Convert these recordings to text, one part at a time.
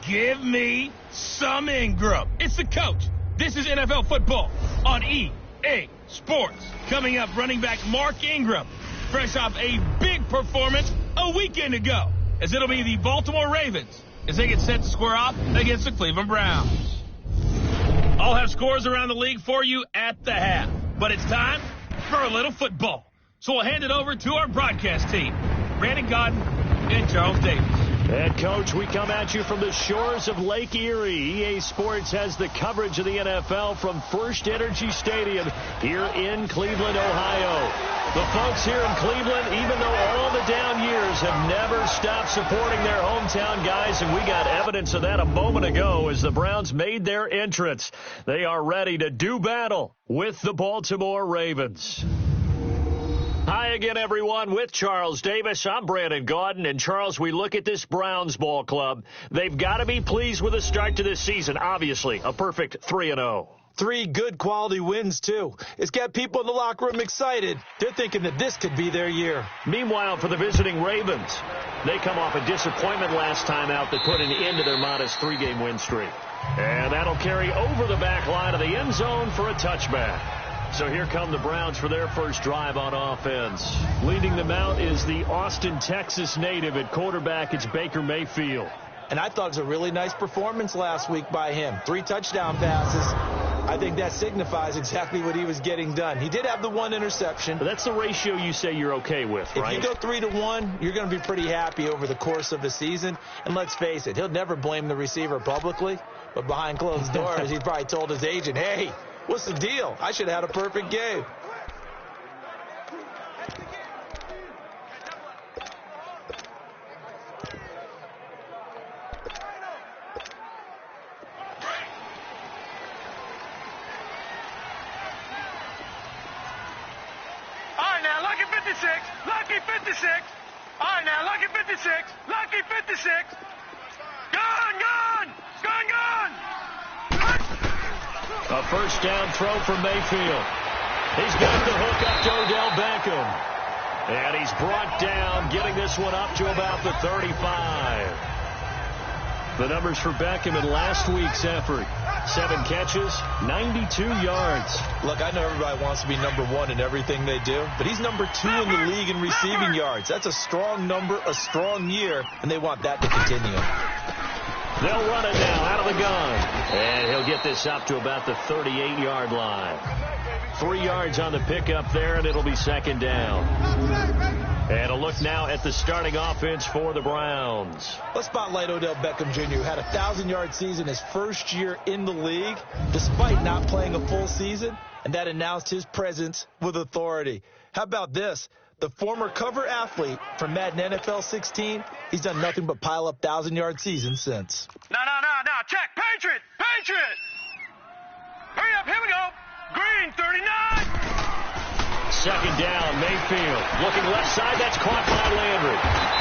Give me some Ingram. It's the coach. This is NFL football on EA Sports. Coming up, running back Mark Ingram, fresh off a big performance a weekend ago, as it'll be the Baltimore Ravens as they get set to square off against the Cleveland Browns. I'll have scores around the league for you at the half, but it's time for a little football. So we'll hand it over to our broadcast team, Brandon Godden and Charles Davis. Head coach, we come at you from the shores of Lake Erie. EA Sports has the coverage of the NFL from First Energy Stadium here in Cleveland, Ohio. The folks here in Cleveland, even though all the down years, have never stopped supporting their hometown guys, and we got evidence of that a moment ago as the Browns made their entrance. They are ready to do battle with the Baltimore Ravens. Hi again, everyone, with Charles Davis. I'm Brandon Godden. And, Charles, we look at this Browns ball club. They've got to be pleased with the start to this season. Obviously, a perfect 3-0. 3 good quality wins, too. It's got people in the locker room excited. They're thinking that this could be their year. Meanwhile, for the visiting Ravens, they come off a disappointment last time out that put an end to their modest 3-game win streak. And that'll carry over the back line of the end zone for a touchback. So here come the Browns for their first drive on offense. Leading them out is the Austin, Texas native at quarterback. It's Baker Mayfield. And I thought it was a really nice performance last week by him. 3 touchdown passes. I think that signifies exactly what he was getting done. He did have the 1 interception. But that's the ratio you say you're okay with, right? If you go 3-1, you're going to be pretty happy over the course of the season. And let's face it, he'll never blame the receiver publicly. But behind closed doors, he probably told his agent, hey, what's the deal? I should have had a perfect game. All right, now, lucky 56. Lucky 56. All right, now, lucky 56. Lucky 56. Gone, gone. Gone, gone. A first down throw for Mayfield. He's got the hook up to Odell Beckham. And he's brought down, getting this one up to about the 35. The numbers for Beckham in last week's effort. 7 catches, 92 yards. Look, I know everybody wants to be number 1 in everything they do, but he's number 2 in the league in receiving yards. That's a strong number, a strong year, and they want that to continue. They'll run it now out of the gun. And he'll get this up to about the 38-yard line. 3 yards on the pickup there, and it'll be second down. And a look now at the starting offense for the Browns. Let's spotlight Odell Beckham Jr., who had a 1,000-yard season his first year in the league, despite not playing a full season, and that announced his presence with authority. How about this? The former cover athlete from Madden NFL 16, he's done nothing but pile up 1,000-yard seasons since. No. Check. Patriot. Patriot. Hurry up. Here we go. Green, 39. Second down, Mayfield. Looking left side. That's caught by Landry.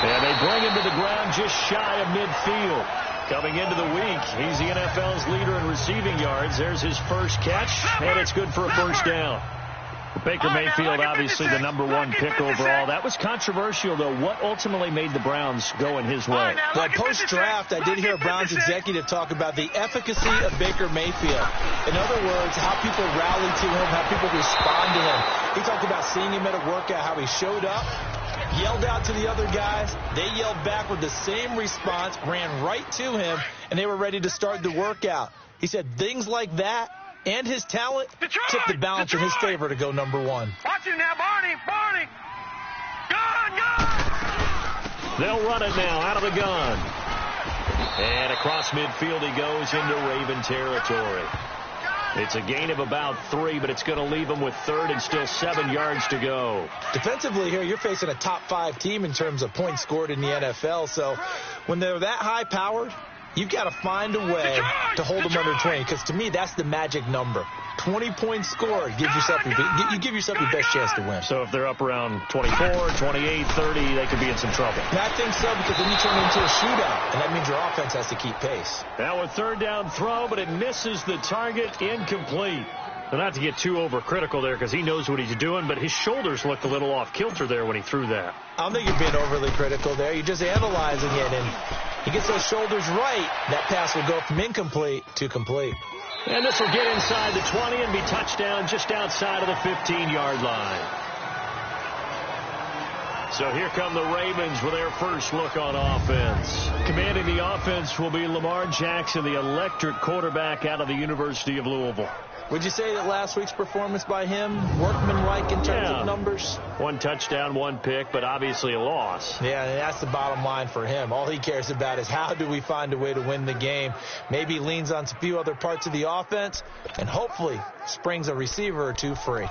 And they bring him to the ground just shy of midfield. Coming into the week, he's the NFL's leader in receiving yards. There's his first catch, and it's good for a first down. Baker Mayfield, obviously the number 1 pick overall. That was controversial, though. What ultimately made the Browns go in his way? Well, post-draft, I did hear a Browns executive talk about the efficacy of Baker Mayfield. In other words, how people rally to him, how people respond to him. He talked about seeing him at a workout, how he showed up, yelled out to the other guys. They yelled back with the same response, ran right to him, and they were ready to start the workout. He said things like that and his talent tipped the balance in his favor to go number 1. Watch him now, Barney. Gone. They'll run it now out of the gun. And across midfield he goes into Raven territory. It's a gain of about 3, but it's going to leave him with 3rd and still 7 yards to go. Defensively here, you're facing a top 5 team in terms of points scored in the NFL. So when they're that high-powered, you've got to find a way to hold them under 20, because to me, that's the magic number. 20 points scored, you give yourself your best chance to win. So if they're up around 24, 28, 30, they could be in some trouble. And I think so, because then you turn into a shootout, and that means your offense has to keep pace. Now a third down throw, but it misses the target, incomplete. So not to get too overcritical there, because he knows what he's doing, but his shoulders looked a little off kilter there when he threw that. I don't think you're being overly critical there. You're just analyzing it, and He gets those shoulders right, that pass will go from incomplete to complete. And this will get inside the 20 and be touchdown just outside of the 15-yard line. So here come the Ravens with their first look on offense. Commanding the offense will be Lamar Jackson, the electric quarterback out of the University of Louisville. Would you say that last week's performance by him, workmanlike in terms of numbers? 1 touchdown, 1 pick, but obviously a loss. Yeah, and that's the bottom line for him. All he cares about is how do we find a way to win the game. Maybe leans on a few other parts of the offense, and hopefully springs a receiver or two free.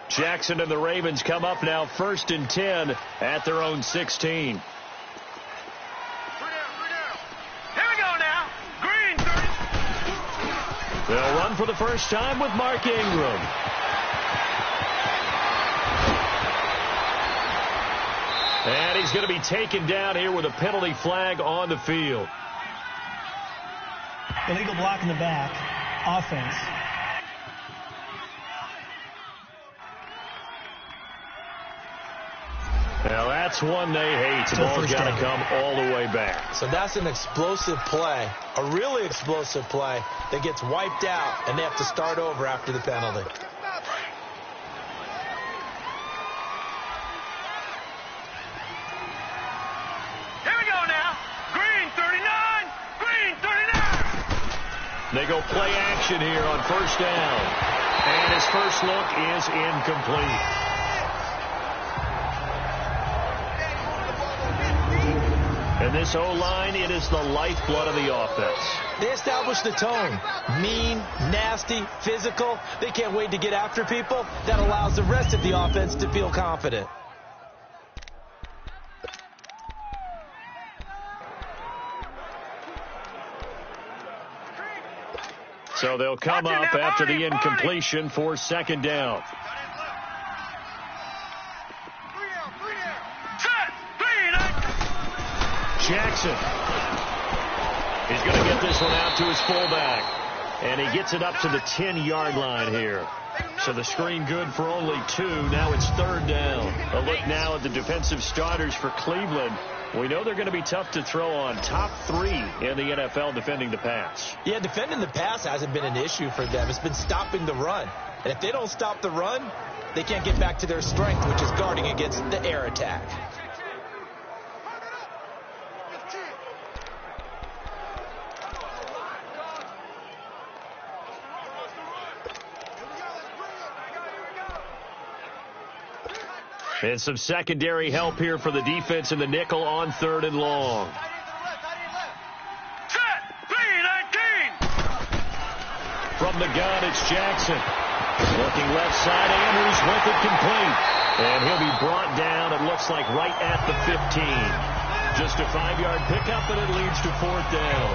Jackson and the Ravens come up now 1st and 10 at their own 16. They'll run for the first time with Mark Ingram. And he's going to be taken down here with a penalty flag on the field. Illegal block in the back. Offense. Now that's one they hate. The ball's got to come all the way back. So that's an explosive play, a really explosive play that gets wiped out, and they have to start over after the penalty. Here we go now. Green 39. Green 39. They go play action here on 1st down. And his first look is incomplete. And this O-line, it is the lifeblood of the offense. They established the tone. Mean, nasty, physical. They can't wait to get after people. That allows the rest of the offense to feel confident. So they'll come up after the incompletion for 2nd down. Jackson. He's going to get this one out to his fullback. And he gets it up to the 10-yard line here. So the screen good for only 2. Now it's 3rd down. A look now at the defensive starters for Cleveland. We know they're going to be tough to throw on. Top 3 in the NFL defending the pass. Yeah, defending the pass hasn't been an issue for them. It's been stopping the run. And if they don't stop the run, they can't get back to their strength, which is guarding against the air attack. And some secondary help here for the defense in the nickel on 3rd and long. Set. 3-19. From the gun, it's Jackson. Looking left side, Andrews with it complete. And he'll be brought down, it looks like, right at the 15. Just a 5-yard pickup, and it leads to 4th down.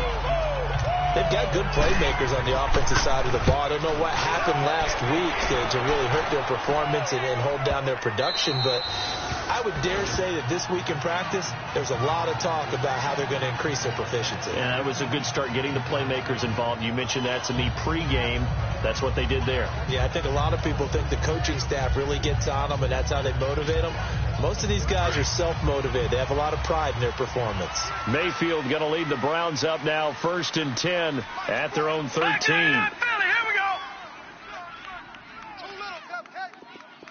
They've got good playmakers on the offensive side of the ball. I don't know what happened last week to really hurt their performance and hold down their production, but I would dare say that this week in practice, there's a lot of talk about how they're going to increase their proficiency. Yeah, it was a good start getting the playmakers involved. You mentioned that to me pregame. That's what they did there. Yeah, I think a lot of people think the coaching staff really gets on them, and that's how they motivate them. Most of these guys are self-motivated. They have a lot of pride in their performance. Mayfield going to lead the Browns up now 1st and 10 at their own 13. Here we go.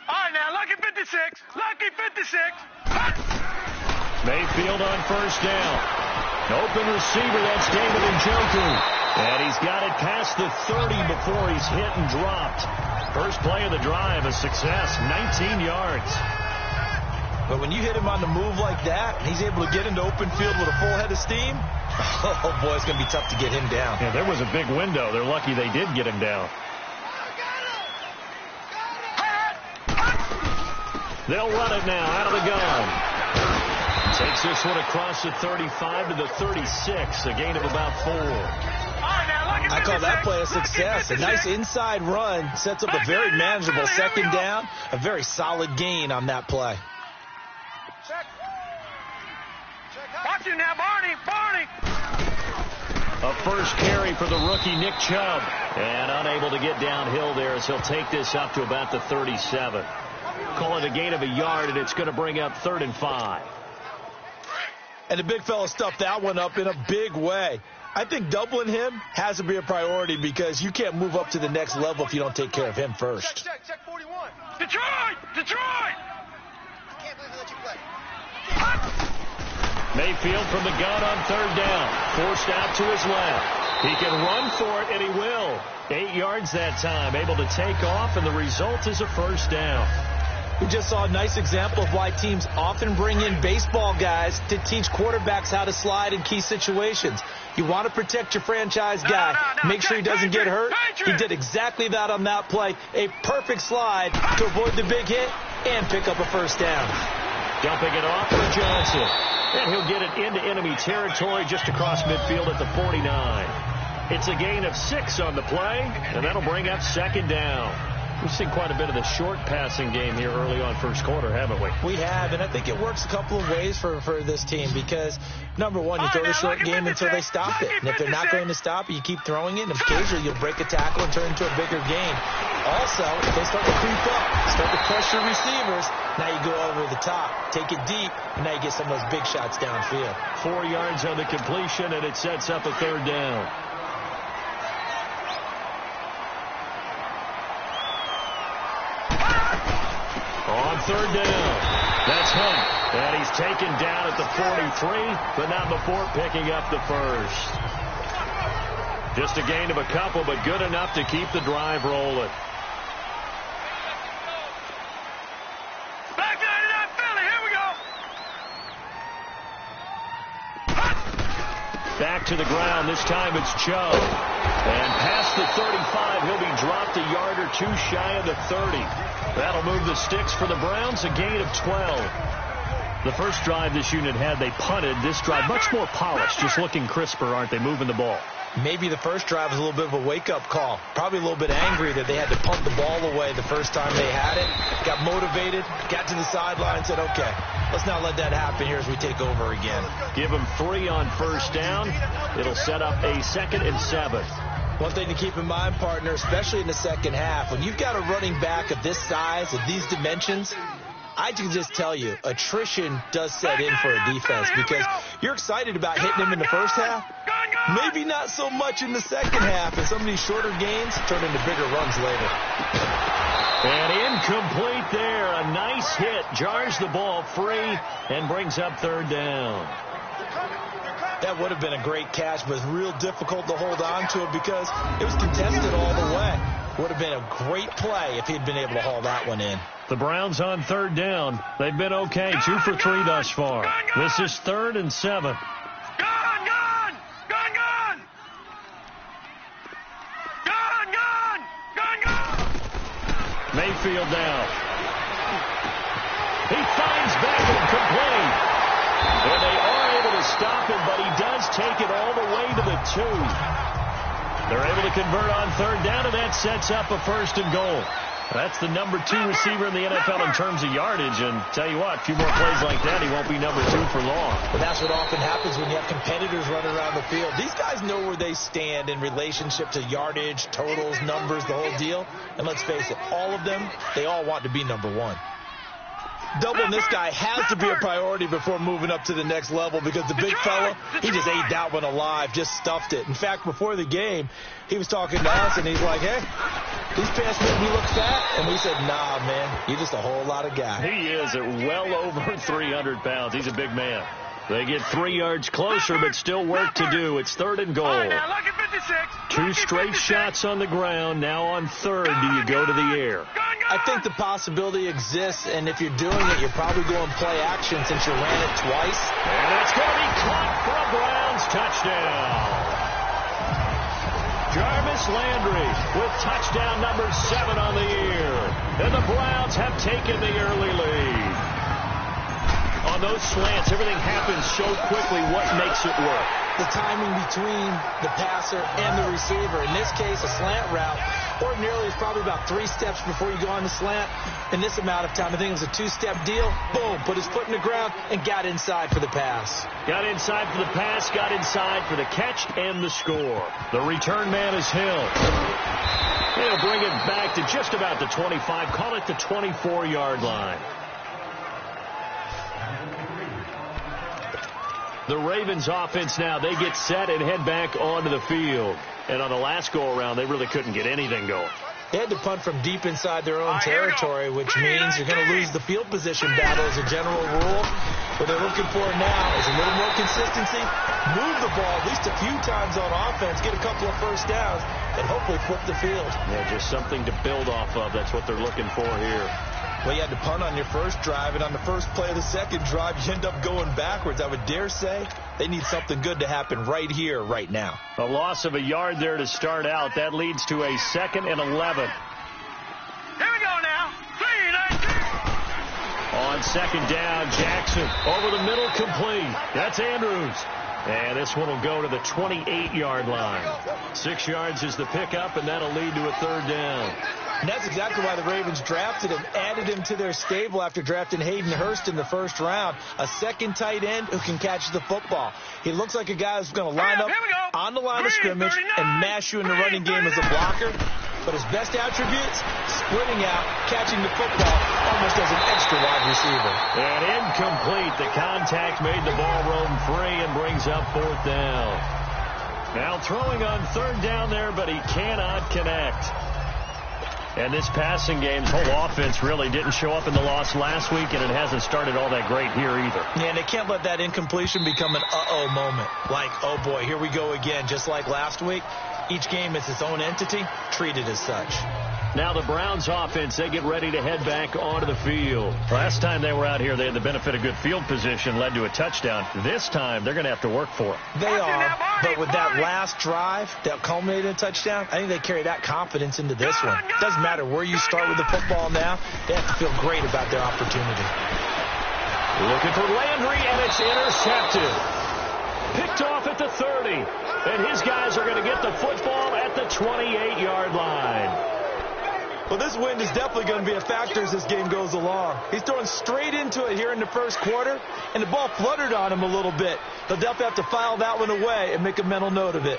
All right, now, lucky 56. Lucky 56. Mayfield on 1st down. Open receiver, that's David Njoku. And he's got it past the 30 before he's hit and dropped. First play of the drive, a success, 19 yards. But when you hit him on the move like that, he's able to get into open field with a full head of steam, oh, boy, it's going to be tough to get him down. Yeah, there was a big window. They're lucky they did get him down. They'll run it now out of the gun. Takes this one across the 35 to the 36, a gain of about 4. I call that play a success. A nice inside run sets up a very manageable 2nd down, a very solid gain on that play. Watch him now, Barney. A first carry for the rookie Nick Chubb. And unable to get downhill there as he'll take this up to about the 37. Call it a gain of a yard, and it's going to bring up 3rd and 5. And the big fella stuffed that one up in a big way. I think doubling him has to be a priority because you can't move up to the next level if you don't take care of him first. Check 41. Detroit! Detroit! I can't believe they let you play. Mayfield from the gun on third down. Forced out to his left. He can run for it, and he will. 8 yards that time. Able to take off, and the result is a first down. We just saw a nice example of why teams often bring in baseball guys to teach quarterbacks how to slide in key situations. You want to protect your franchise guy. Make sure he doesn't get hurt. He did exactly that on that play. A perfect slide to avoid the big hit and pick up a first down. Dumping it off for Johnson. And he'll get it into enemy territory just across midfield at the 49. It's a gain of 6 on the play, and that'll bring up second down. We've seen quite a bit of the short passing game here early on first quarter, haven't we? We have, and I think it works a couple of ways for this team because, number one, you throw the short game until they stop it. And if they're not going to stop it, you keep throwing it, and occasionally you'll break a tackle and turn into a bigger gain. Also, if they start to creep up, start to pressure receivers, now you go over the top, take it deep, and now you get some of those big shots downfield. 4 yards on the completion, and it sets up a third down. On third down, that's Hunt. And he's taken down at the 43, but not before picking up the first. Just a gain of a couple, but good enough to keep the drive rolling. Back to 99 Philly, here we go. Back to the ground, this time it's Chubb. And past the 35, he'll be dropped a yard or two shy of the 30. That'll move the sticks for the Browns, a gain of 12. The first drive this unit had, they punted. This drive, much more polished, just looking crisper, aren't they, moving the ball? Maybe the first drive was a little bit of a wake-up call. Probably a little bit angry that they had to punt the ball away the first time they had it. Got motivated, got to the sideline, and said, okay, let's not let that happen here as we take over again. Give them 3 on first down. It'll set up a 2nd and 7. One thing to keep in mind, partner, especially in the second half, when you've got a running back of this size, of these dimensions, I can just tell you, attrition does set in for a defense because you're excited about hitting him in the first half. Maybe not so much in the second half, and some of these shorter gains turn into bigger runs later. And incomplete there. A nice hit. Jars the ball free and brings up third down. That would have been a great catch, but it's real difficult to hold on to it because it was contested all the way. Would have been a great play if he'd been able to haul that one in. The Browns on third down. They've been okay. 2 for 3 thus far. This is 3rd and 7. Mayfield down. He finds Beckham complete. And they are able to stop him, but he does take it all the way to the 2. They're able to convert on third down, and that sets up a 1st and goal. That's the number 2 receiver in the NFL in terms of yardage. And tell you what, a few more plays like that, he won't be number 2 for long. But that's what often happens when you have competitors running around the field. These guys know where they stand in relationship to yardage, totals, numbers, the whole deal. And let's face it, all of them, they all want to be number 1. Doubling this guy has to be a priority before moving up to the next level because the big fella, he just ate that one alive, just stuffed it. In fact, before the game, he was talking to us, and he's like, hey, these pants make me look fat. And we said, nah, man, you're just a whole lot of guy. He is at well over 300 pounds. He's a big man. They get 3 yards closer, but still work to do. It's 3rd and goal. 2 straight shots on the ground. Now on 3rd, do you go to the air? I think the possibility exists, and if you're doing it, you're probably going play action since you ran it twice. And it's going to be caught for a Browns touchdown. Jarvis Landry with touchdown number 7 on the year. And the Browns have taken the early lead. On those slants, everything happens so quickly. What makes it work? The timing between the passer and the receiver. In this case, a slant route. Ordinarily, it's probably about 3 steps before you go on the slant. In this amount of time, I think it was a 2-step deal. Boom, put his foot in the ground and got inside for the pass. Got inside for the pass, got inside for the catch and the score. The return man is Hill. He'll bring it back to just about the 25. Call it the 24-yard line. The Ravens offense now, they get set and head back onto the field. And on the last go-around, they really couldn't get anything going. They had to punt from deep inside their own territory, which means you're going to lose the field position battle as a general rule. What they're looking for now is a little more consistency, move the ball at least a few times on offense, get a couple of first downs, and hopefully flip the field. Yeah, just something to build off of. That's what they're looking for here. Well, you had to punt on your first drive, and on the first play of the second drive, you end up going backwards. I would dare say they need something good to happen right here, right now. A loss of a yard there to start out. That leads to a 2nd and 11. Here we go now. 3-19. On second down, Jackson over the middle, complete. That's Andrews. And this one will go to the 28-yard line. 6 yards is the pickup, and that'll lead to a 3rd down. And that's exactly why the Ravens drafted him, added him to their stable after drafting Hayden Hurst in the first round. A second tight end who can catch the football. He looks like a guy who's going to line up on the line of scrimmage and mash you in the running game as a blocker. But his best attributes, splitting out, catching the football almost as an extra wide receiver. And incomplete. The contact made the ball roam free and brings up 4th down. Now throwing on 3rd down there, but he cannot connect. And this passing game's whole offense really didn't show up in the loss last week, and it hasn't started all that great here either. Yeah, and they can't let that incompletion become an uh-oh moment. Like, oh boy, here we go again, just like last week. Each game is its own entity, treated as such. Now the Browns offense, they get ready to head back onto the field. Last time they were out here, they had the benefit of good field position, led to a touchdown. This time, they're going to have to work for it. They are, but with that last drive that culminated in a touchdown, I think they carry that confidence into this one. It doesn't matter where you start with the football now, they have to feel great about their opportunity. Looking for Landry, and it's intercepted. Picked off at the 30, and his guys are going to get the football at the 28-yard line. Well, this wind is definitely going to be a factor as this game goes along. He's throwing straight into it here in the first quarter, and the ball fluttered on him a little bit. They'll definitely have to file that one away and make a mental note of it.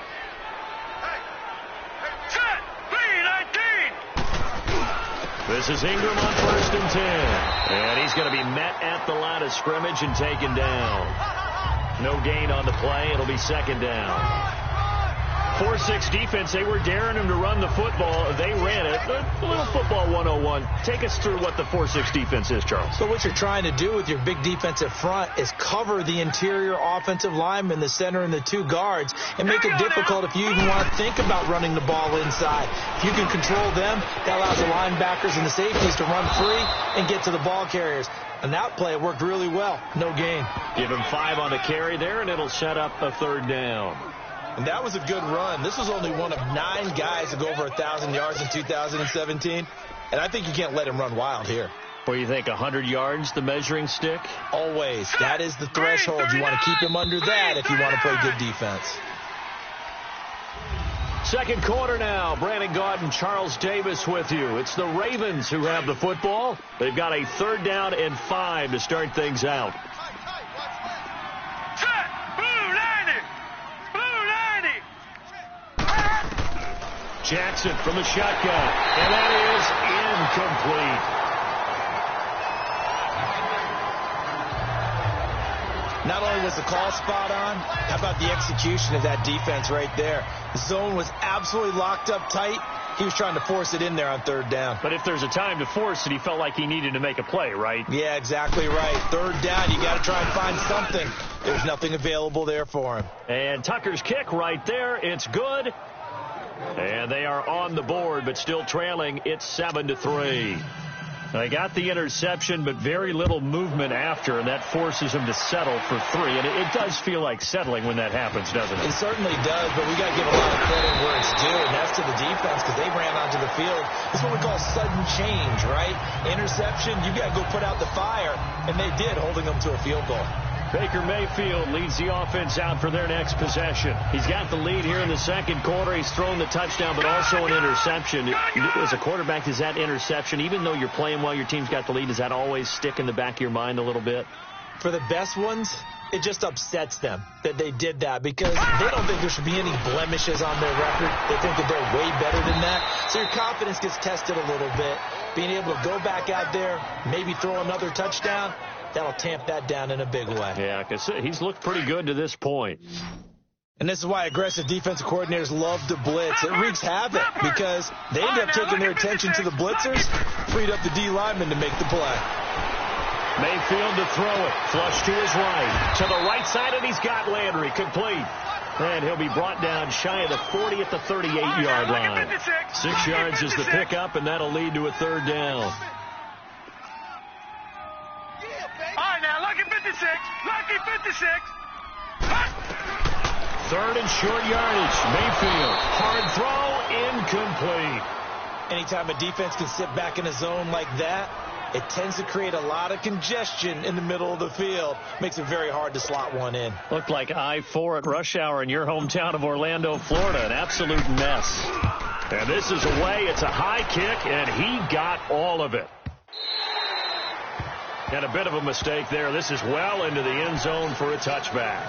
Set. 3-19. This is Ingram on 1st and 10. And he's going to be met at the line of scrimmage and taken down. No gain on the play. It'll be 2nd down. 4-6 defense, they were daring him to run the football. They ran it. A little football 101. Take us through what the 4-6 defense is, Charles. So what you're trying to do with your big defensive front is cover the interior offensive lineman, the center, and the 2 guards, and make it difficult if you even want to think about running the ball inside. If you can control them, that allows the linebackers and the safeties to run free and get to the ball carriers. And that play worked really well. No gain. Give him 5 on the carry there, and it'll set up a 3rd down. And that was a good run. This was only one of 9 guys to go over 1,000 yards in 2017. And I think you can't let him run wild here. What do you think, 100 yards, the measuring stick? Always. That is the threshold. You want to keep him under that if you want to play good defense. Second quarter now. Brandon Gaudin and Charles Davis with you. It's the Ravens who have the football. They've got a 3rd down and 5 to start things out. Jackson from the shotgun, and that is incomplete. Not only was the call spot on, how about the execution of that defense right there? The zone was absolutely locked up tight. He was trying to force it in there on 3rd down. But if there's a time to force it, he felt like he needed to make a play, right? Yeah, exactly right. 3rd down, you got to try and find something. There's nothing available there for him. And Tucker's kick right there. It's good. And they are on the board, but still trailing. It's 7-3. They got the interception, but very little movement after, and that forces them to settle for 3. And it does feel like settling when that happens, doesn't it? It certainly does, but we got to give a lot of credit where it's due, and that's to the defense because they ran onto the field. It's what we call sudden change, right? Interception, you got to go put out the fire, and they did, holding them to a field goal. Baker Mayfield leads the offense out for their next possession. He's got the lead here in the second quarter. He's thrown the touchdown, but also an interception. As a quarterback, is that interception, even though you're playing well, your team's got the lead, does that always stick in the back of your mind a little bit? For the best ones, it just upsets them that they did that because they don't think there should be any blemishes on their record. They think that they're way better than that. So your confidence gets tested a little bit. Being able to go back out there, maybe throw another touchdown, That'll tamp that down in a big way. Yeah, because he's looked pretty good to this point. And this is why aggressive defensive coordinators love to blitz. It wreaks havoc because they end up taking their attention to the blitzers, freed up the D lineman to make the play. Mayfield to throw it. Flush to his right. To the right side, and he's got Landry. Complete. And he'll be brought down shy of the 40 at the 38-yard line. 6 yards is the pickup, and that'll lead to a third down. All right, now, lucky 56. Lucky 56. Third and short yardage. Mayfield. Hard throw. Incomplete. Anytime a defense can sit back in a zone like that, it tends to create a lot of congestion in the middle of the field. Makes it very hard to slot one in. Looked like I-4 at rush hour in your hometown of Orlando, Florida. An absolute mess. And this is away. It's a high kick, and he got all of it. And a bit of a mistake there. This is well into the end zone for a touchback.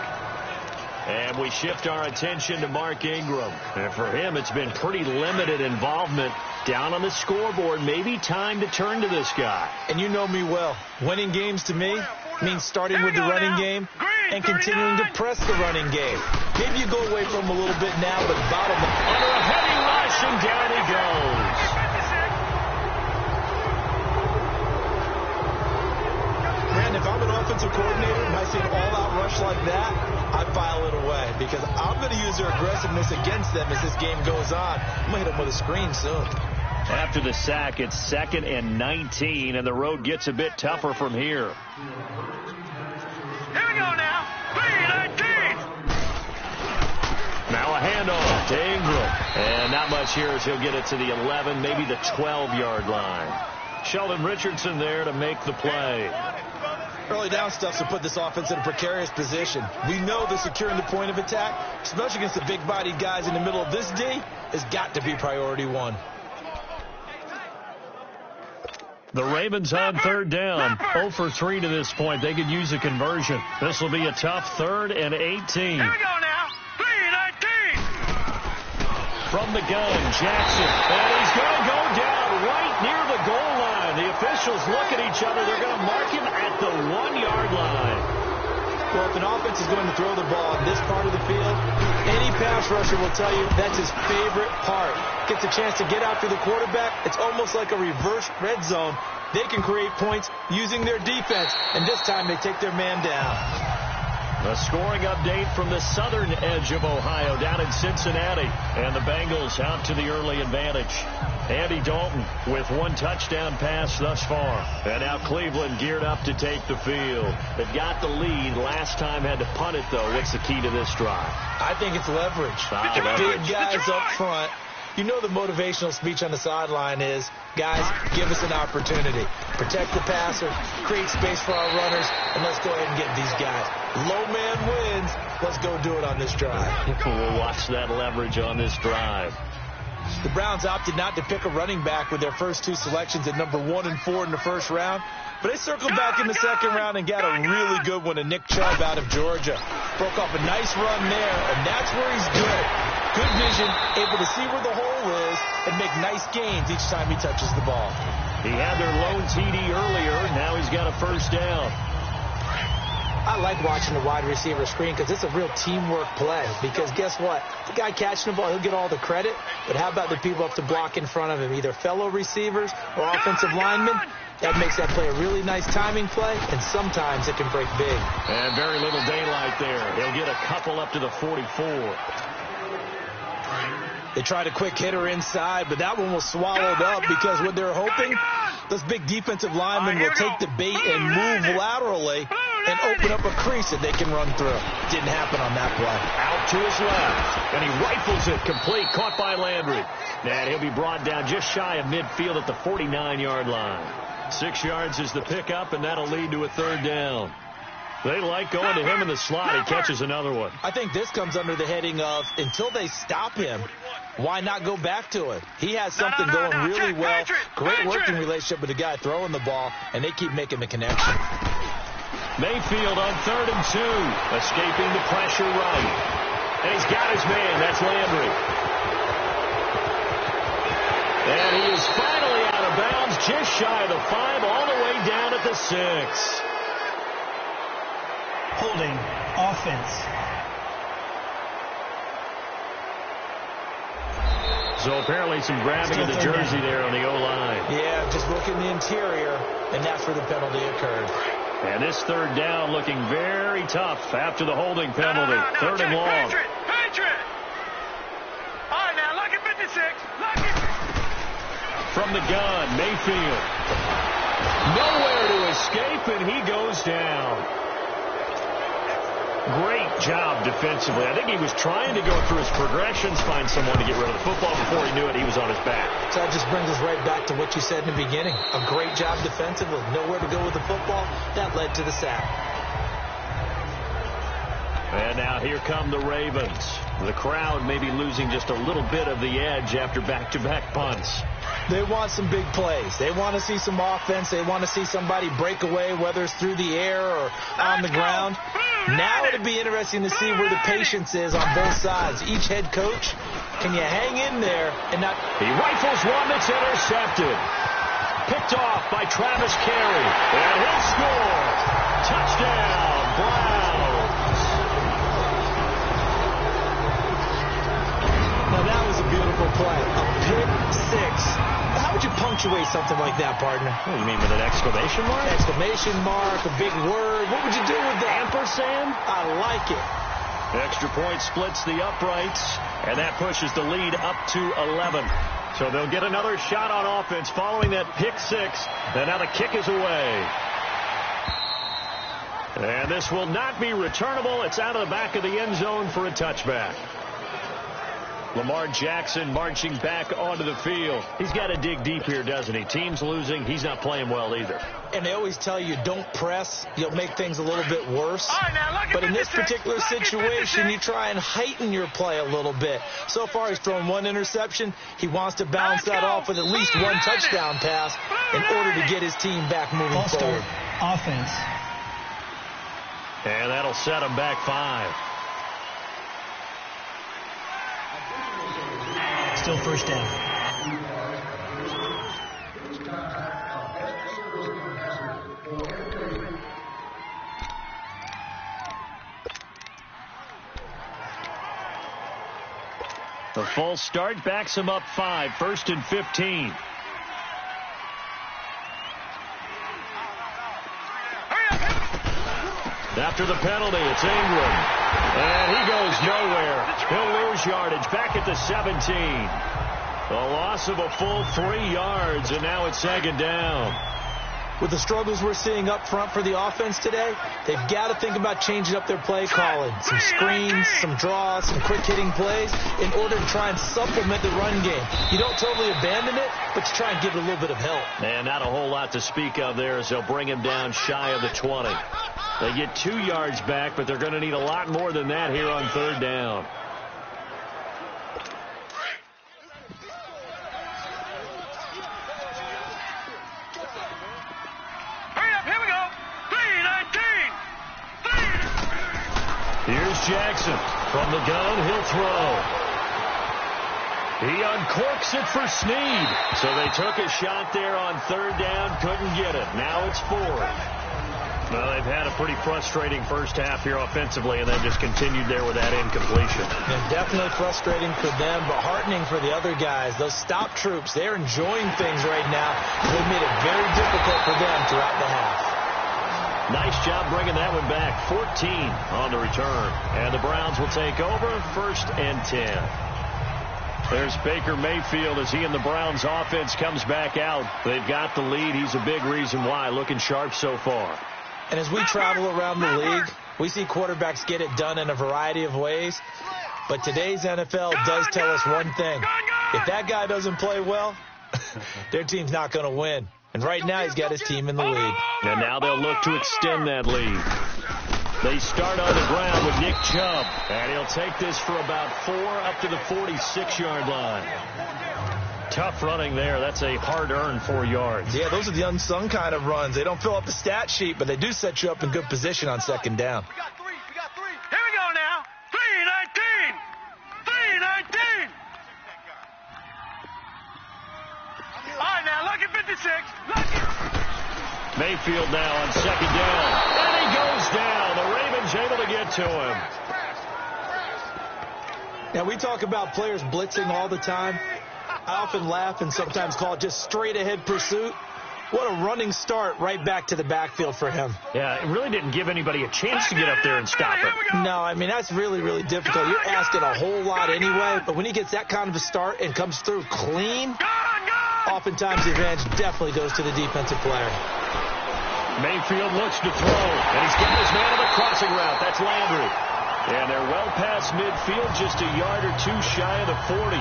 And we shift our attention to Mark Ingram. And for him, it's been pretty limited involvement down on the scoreboard. Maybe time to turn to this guy. And you know me well. Winning games to me means starting with the running game and continuing to press the running game. Maybe you go away from him a little bit now, but bottom line. Under a heavy rush, and down he goes. Brandon, if I'm an offensive coordinator and I see an all-out rush like that, I file it away because I'm going to use their aggressiveness against them as this game goes on. I'm going to hit them with a screen soon. After the sack, it's 2nd and 19, and the road gets a bit tougher from here. Here we go now. 3-19. Now a handoff to Ingram. And not much here as he'll get it to the 11, maybe the 12-yard line. Sheldon Richardson there to make the play. Early down stuff to put this offense in a precarious position. We know that securing the point of attack, especially against the big-bodied guys in the middle of this D, has got to be priority one. The Ravens on third down. 0 for 3 to this point. They could use a conversion. This will be a tough 3rd and 18. Here we go now. 3-19. From the gun, Jackson. And he's going to go down right near the goal line. The officials look at each other. They're going to mark him at the 1-yard line. Well, if an offense is going to throw the ball in this part of the field, any pass rusher will tell you that's his favorite part. Gets a chance to get after the quarterback. It's almost like a reverse red zone. They can create points using their defense, and this time they take their man down. A scoring update from the southern edge of Ohio down in Cincinnati. And the Bengals out to the early advantage. Andy Dalton with 1 touchdown pass thus far. And now Cleveland geared up to take the field. They've got the lead. Last time had to punt it, though. What's the key to this drive? I think it's leverage. Big guys up front. You know the motivational speech on the sideline is, guys, give us an opportunity. Protect the passer, create space for our runners, and let's go ahead and get these guys. Low man wins. Let's go do it on this drive. We'll watch that leverage on this drive. The Browns opted not to pick a running back with their first 2 selections at number 1 and 4 in the first round. But they circled back in the second round and got a really good one in Nick Chubb out of Georgia. Broke off a nice run there, and that's where he's good. Good vision, able to see where the hole is, and make nice gains each time he touches the ball. He had their lone TD earlier. Now he's got a first down. I like watching the wide receiver screen because it's a real teamwork play. Because guess what? The guy catching the ball, he'll get all the credit. But how about the people up to block in front of him, either fellow receivers or offensive linemen? That makes that play a really nice timing play, and sometimes it can break big. And very little daylight there. He'll get a couple up to the 44. They tried a quick hitter inside, but that one was swallowed up because what they're hoping, those big defensive linemen will take the bait and move laterally and open up a crease that they can run through. Didn't happen on that play. Out to his left, and he rifles it complete, caught by Landry. And he'll be brought down just shy of midfield at the 49-yard line. 6 yards is the pickup, and that'll lead to a third down. They like going to him in the slot. He catches another one. I think this comes under the heading of, until they stop him, why not go back to it? He has something going really well. Great working relationship with the guy throwing the ball, and they keep making the connection. Mayfield on 3rd and 2, escaping the pressure right. And he's got his man. That's Landry. And he is finally out of bounds, just shy of the 5, all the way down at the 6. Holding. Offense. So apparently some grabbing of the jersey there on the O-line. Yeah, just look in the interior, and that's where the penalty occurred. And this third down looking very tough after the holding penalty. Third and long. Patriot! All right, now, lucky 56. Lucky. From the gun, Mayfield. Nowhere to escape, and he goes down. Great job defensively. I think he was trying to go through his progressions, find someone to get rid of the football. Before he knew it, he was on his back. So that just brings us right back to what you said in the beginning. A great job defensively. Nowhere to go with the football. That led to the sack. And now here come the Ravens. The crowd may be losing just a little bit of the edge after back-to-back punts. They want some big plays. They want to see some offense. They want to see somebody break away, whether it's through the air or on the ground. Now it'll be interesting to see where the patience is on both sides. Each head coach, can you hang in there and not... He rifles one that's intercepted. Picked off by Travis Carey. And he'll score. Touchdown, Browns. Now that was a beautiful play. A pick six. How would you punctuate something like that, partner? What do you mean, with an exclamation mark? Exclamation mark, a big word. What would you do with that? Ampersand? I like it. Extra point splits the uprights, and that pushes the lead up to 11. So they'll get another shot on offense following that pick six, and now the kick is away. And this will not be returnable. It's out of the back of the end zone for a touchback. Lamar Jackson marching back onto the field. He's got to dig deep here, doesn't he? Team's losing. He's not playing well either. And they always tell you, don't press. You'll make things a little bit worse. But in this particular situation, you try and heighten your play a little bit. So far, he's thrown one interception. He wants to bounce that off with at least one touchdown pass in order to get his team back moving forward. Offense. And that'll set him back 5. Still first down. The false start backs him up 5. First and 15. After the penalty, it's Ingram. And he goes nowhere. He'll lose yardage back at the 17. A loss of a full 3 yards, and now it's second down. With the struggles we're seeing up front for the offense today, they've got to think about changing up their play calling. Some screens, some draws, some quick-hitting plays in order to try and supplement the run game. You don't totally abandon it, but you try and give it a little bit of help. And not a whole lot to speak of there as they'll bring him down shy of the 20. They get 2 yards back, but they're going to need a lot more than that here on third down. Hurry up, here we go. 3-19. Here's Jackson. From the gun, he'll throw. He uncorks it for Snead. So they took a shot there on third down, couldn't get it. Now it's 4th. Well, they've had a pretty frustrating first half here offensively, and then just continued there with that incompletion. And definitely frustrating for them, but heartening for the other guys. Those stop troops, they're enjoying things right now. They've made it very difficult for them throughout the half. Nice job bringing that one back. 14 on the return. And the Browns will take over, 1st and 10. There's Baker Mayfield as he and the Browns offense comes back out. They've got the lead. He's a big reason why. Looking sharp so far. And as we travel around the league, we see quarterbacks get it done in a variety of ways. But today's NFL does tell us one thing. If that guy doesn't play well, their team's not going to win. And right now he's got his team in the lead. And now they'll look to extend that lead. They start on the ground with Nick Chubb. And he'll take this for about 4 up to the 46-yard line. Tough running there. That's a hard-earned 4 yards. Yeah, those are the unsung kind of runs. They don't fill up the stat sheet, but they do set you up in good position on second down. We got 3. Here we go now. 3-19. 3-19. All right, now, lucky 56. Lucky. Mayfield now on second down. And he goes down. The Ravens it to him. Now, we talk about players blitzing all the time. I often laugh and sometimes call it just straight-ahead pursuit. What a running start right back to the backfield for him. Yeah, it really didn't give anybody a chance to get up there and stop it. No, I mean, that's really, really difficult. You're asking a whole lot anyway, but when he gets that kind of a start and comes through clean, oftentimes the advantage definitely goes to the defensive player. Mayfield looks to throw, and he's getting his man on the crossing route. That's Landry. And they're well past midfield, just a yard or two shy of the 40.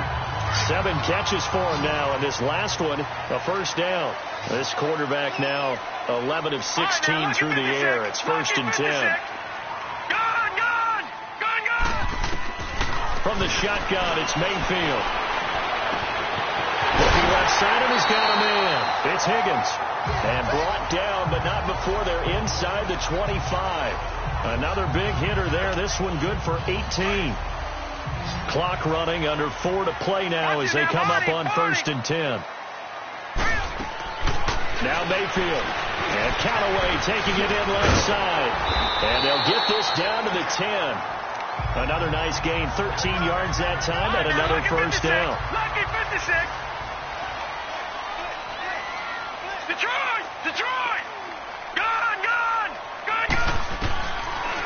7 catches for him now, and this last one, a first down. This quarterback now 11 of 16 through the air. It's 1st and 10. From the shotgun, it's Mayfield. Looking left side, and he's got a man. It's Higgins. And brought down, but not before they're inside the 25. Another big hitter there. This one good for 18. Clock running, under 4 to play now as they come up on 1st and 10. Now Mayfield. And Callaway taking it in left side. And they'll get this down to the 10. Another nice gain, 13 yards that time, and another first down. Lucky 56. Detroit! Detroit! Gone! Gone! Gone! Gone!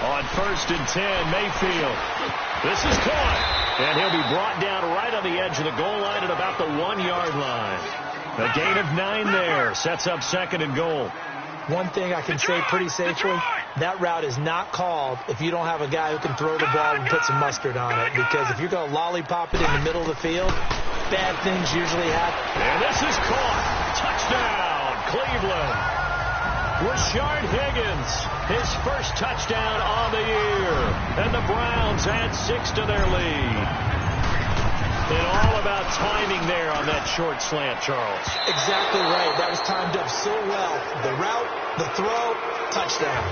On 1st and 10, Mayfield. This is caught. And he'll be brought down right on the edge of the goal line at about the 1-yard line. A gain of 9 there. Sets up 2nd and goal. One thing I can say pretty safely, that route is not called if you don't have a guy who can throw the ball and put some mustard on it. Because if you're going to lollipop it in the middle of the field, bad things usually happen. And this is caught. Touchdown, Cleveland. Rashard Higgins, his first touchdown on the year. And the Browns add 6 to their lead. And all about timing there on that short slant, Charles. Exactly right. That was timed up so well. The route, the throw, touchdown.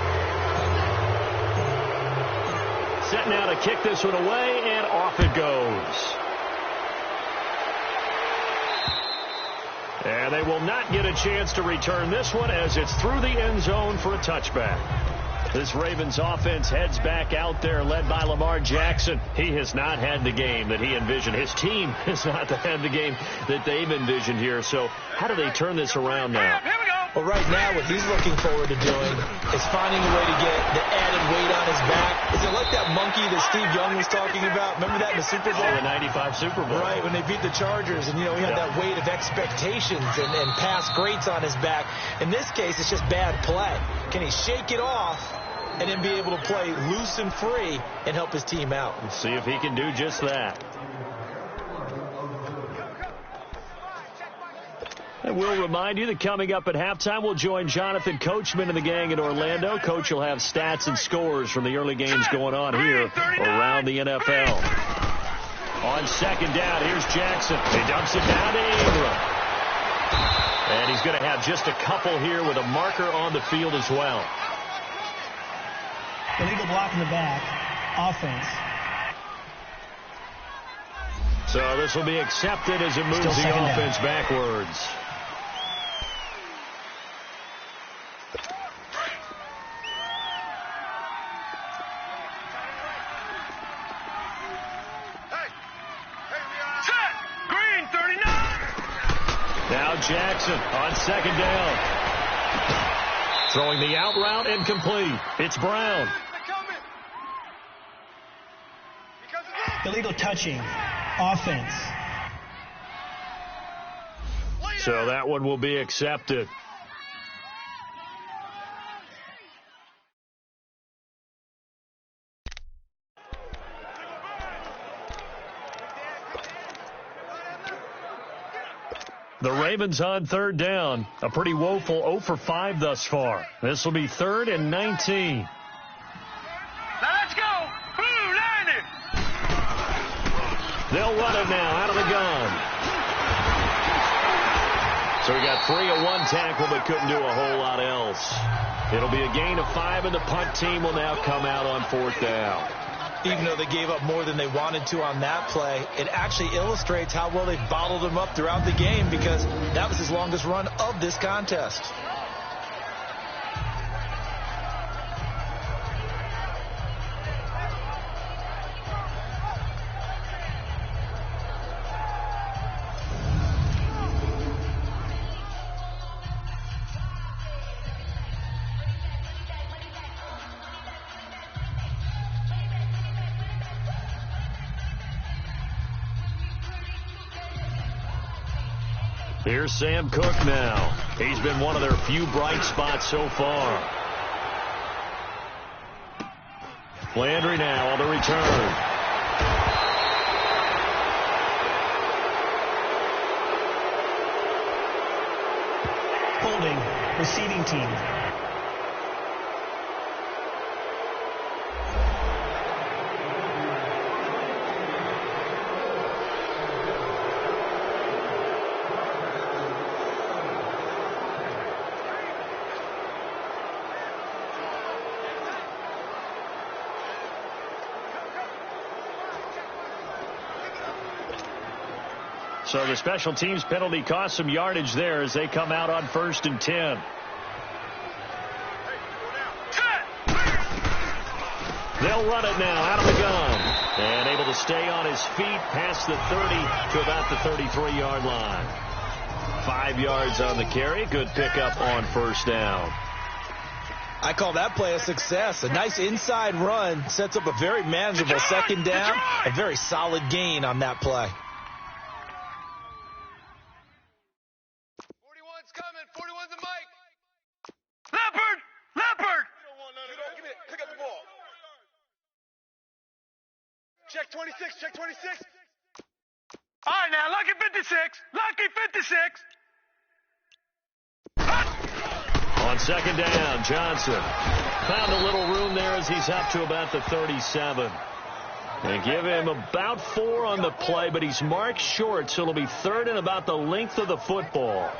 Set now to kick this one away, and off it goes. And they will not get a chance to return this one as it's through the end zone for a touchback. This Ravens offense heads back out there, led by Lamar Jackson. He has not had the game that he envisioned. His team has not had the game that they've envisioned here. So how do they turn this around now? Here we go. Well, right now, what he's looking forward to doing is finding a way to get the added weight on his back. Is it like that monkey that Steve Young was talking about? Remember that in the Super Bowl? The 95 Super Bowl. Right, when they beat the Chargers, and, he had that weight of expectations and past greats on his back. In this case, it's just bad play. Can he shake it off and then be able to play loose and free and help his team out? Let's see if he can do just that. And we'll remind you that coming up at halftime, we'll join Jonathan Coachman and the gang in Orlando. Coach will have stats and scores from the early games going on here around the NFL. On 2nd down, here's Jackson. He dumps it down to Ingram. And he's going to have just a couple here with a marker on the field as well. Illegal block in the back. Offense. So this will be accepted as it moves Still the second offense down. backwards. Set. Green 39. Now Jackson on 2nd down. Throwing the out route incomplete. It's Brown. Illegal touching. Offense. So that one will be accepted. The Ravens on 3rd down. A pretty woeful 0 for 5 thus far. This will be 3rd and 19. Now let's go. Blue landed. They'll run it now out of the gun. So we got 3 of 1 tackle, but couldn't do a whole lot else. It'll be a gain of 5, and the punt team will now come out on 4th down. Even though they gave up more than they wanted to on that play, it actually illustrates how well they bottled him up throughout the game, because that was his longest run of this contest. Here's Sam Cook now. He's been one of their few bright spots so far. Landry now on the return. Holding, receiving team. So the special teams penalty cost some yardage there as they come out on 1st and 10. They'll run it now out of the gun. And able to stay on his feet past the 30 to about the 33-yard line. 5 yards on the carry. Good pickup on 1st down. I call that play a success. A nice inside run sets up a very manageable 2nd down. A very solid gain on that play. 41's coming. 41's the mic. Leopard! Leopard! Give me it. Pick up the ball. Check 26. Check 26. All right, now, lucky 56. Lucky 56. On 2nd down, Johnson found a little room there as he's up to about the 37. They give him about 4 on the play, but he's marked short, so it'll be 3rd and about the length of the football.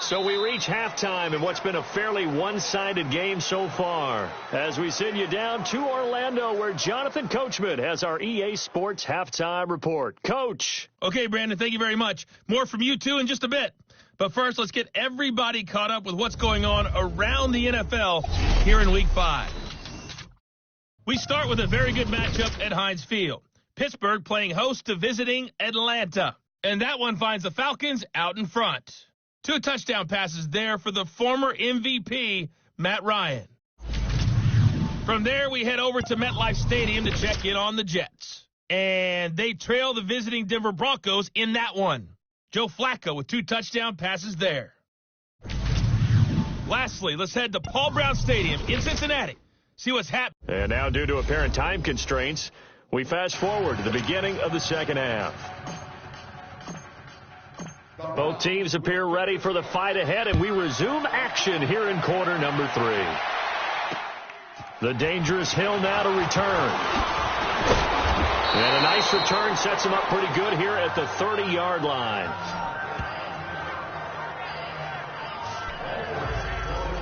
So we reach halftime in what's been a fairly one-sided game so far. As we send you down to Orlando, where Jonathan Coachman has our EA Sports halftime report. Coach. Okay, Brandon, thank you very much. More from you, too, in just a bit. But first, let's get everybody caught up with what's going on around the NFL here in Week 5. We start with a very good matchup at Heinz Field. Pittsburgh playing host to visiting Atlanta. And that one finds the Falcons out in front. 2 touchdown passes there for the former MVP, Matt Ryan. From there, we head over to MetLife Stadium to check in on the Jets. And they trail the visiting Denver Broncos in that one. Joe Flacco with 2 touchdown passes there. Lastly, let's head to Paul Brown Stadium in Cincinnati. See what's happening. And now, due to apparent time constraints, we fast forward to the beginning of the second half. Both teams appear ready for the fight ahead, and we resume action here in quarter number 3. The dangerous Hill now to return. And a nice return sets him up pretty good here at the 30-yard line.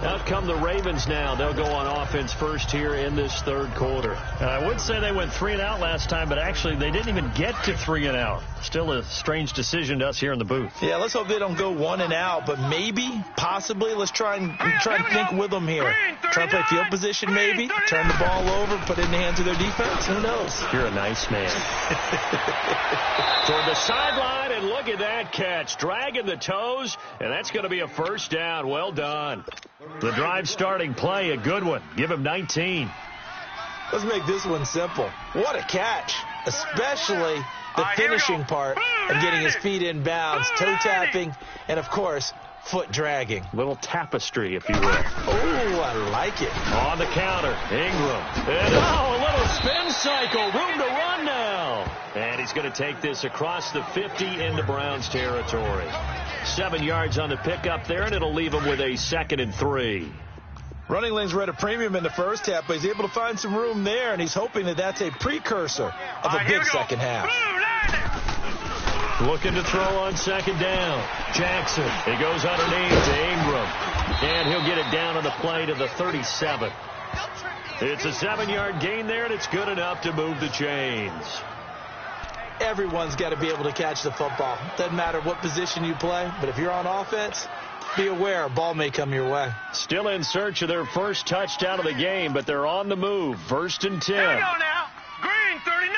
Out come the Ravens now. They'll go on offense first here in this 3rd quarter. I would say they went 3 and out last time, but actually they didn't even get to 3 and out. Still a strange decision to us here in the booth. Yeah, let's hope they don't go 1 and out, but maybe, possibly, let's try and think with them here. Try and play field position maybe, turn the ball over, put it in the hands of their defense. Who knows? You're a nice man. Toward the sideline, and look at that catch. Dragging the toes, and that's going to be a 1st down. Well done. The drive starting play, a good one. Give him 19. Let's make this one simple. What a catch, especially the finishing part of getting his feet in bounds, toe tapping, and, of course, foot dragging. Little tapestry, if you will. Oh, I like it. On the counter, Ingram. And, a little spin cycle. Room to run now. And he's going to take this across the 50 into Browns territory. 7 yards on the pickup there, and it'll leave him with a 2nd and 3. Running lanes were at a premium in the first half, but he's able to find some room there, and he's hoping that that's a precursor of a big second half. Looking to throw on 2nd down. Jackson. He goes underneath to Ingram. And he'll get it down on the play to the 37. It's a 7-yard gain there, and it's good enough to move the chains. Everyone's got to be able to catch the football. Doesn't matter what position you play, but if you're on offense, be aware a ball may come your way. Still in search of their first touchdown of the game, but they're on the move. 1st and 10. Here we go now. Green 39.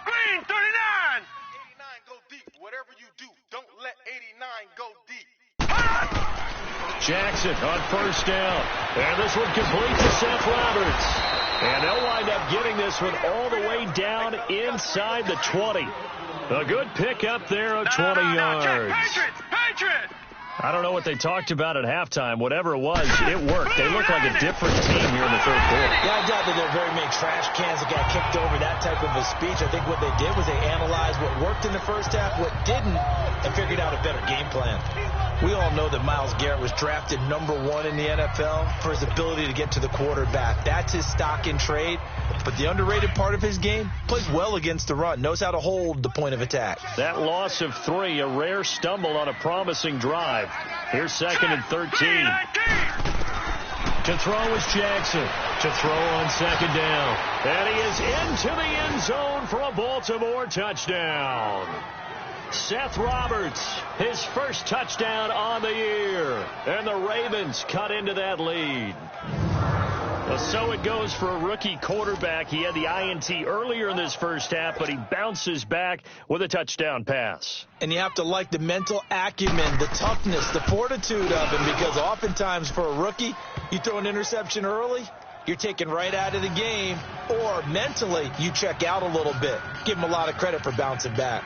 Green 39. 89 go deep. Whatever you do, don't let 89 go deep. Jackson on first down. And this one complete to Seth Roberts. And they'll wind up getting this one all the way down inside the 20. A good pickup there of 20 yards. Patriots! I don't know what they talked about at halftime. Whatever it was, it worked. They look like a different team here in the third quarter. Yeah, I doubt that there are very many trash cans that got kicked over that type of a speech. I think what they did was they analyzed what worked in the first half, what didn't, and figured out a better game plan. We all know that Myles Garrett was drafted #1 in the NFL for his ability to get to the quarterback. That's his stock in trade. But the underrated part of his game, plays well against the run, knows how to hold the point of attack. That loss of 3, a rare stumble on a promising drive. Here's 2nd and 13. To throw is Jackson. To throw on 2nd down. And he is into the end zone for a Baltimore touchdown. Seth Roberts, his first touchdown on the year. And the Ravens cut into that lead. Well, so it goes for a rookie quarterback. He had the INT earlier in this first half, but he bounces back with a touchdown pass. And you have to like the mental acumen, the toughness, the fortitude of him, because oftentimes for a rookie, you throw an interception early, you're taken right out of the game, or mentally, you check out a little bit. Give him a lot of credit for bouncing back.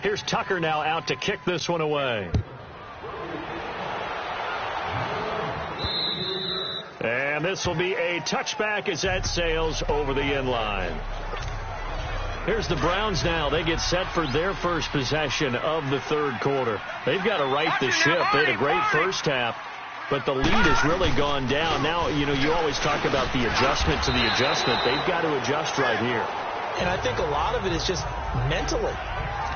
Here's Tucker now out to kick this one away. And this will be a touchback as that sails over the end line. Here's the Browns now. They get set for their first possession of the third quarter. They've got to right the ship. They had a great first half, but the lead has really gone down. Now, you know, you always talk about the adjustment to the adjustment. They've got to adjust right here. And I think a lot of it is just mentally.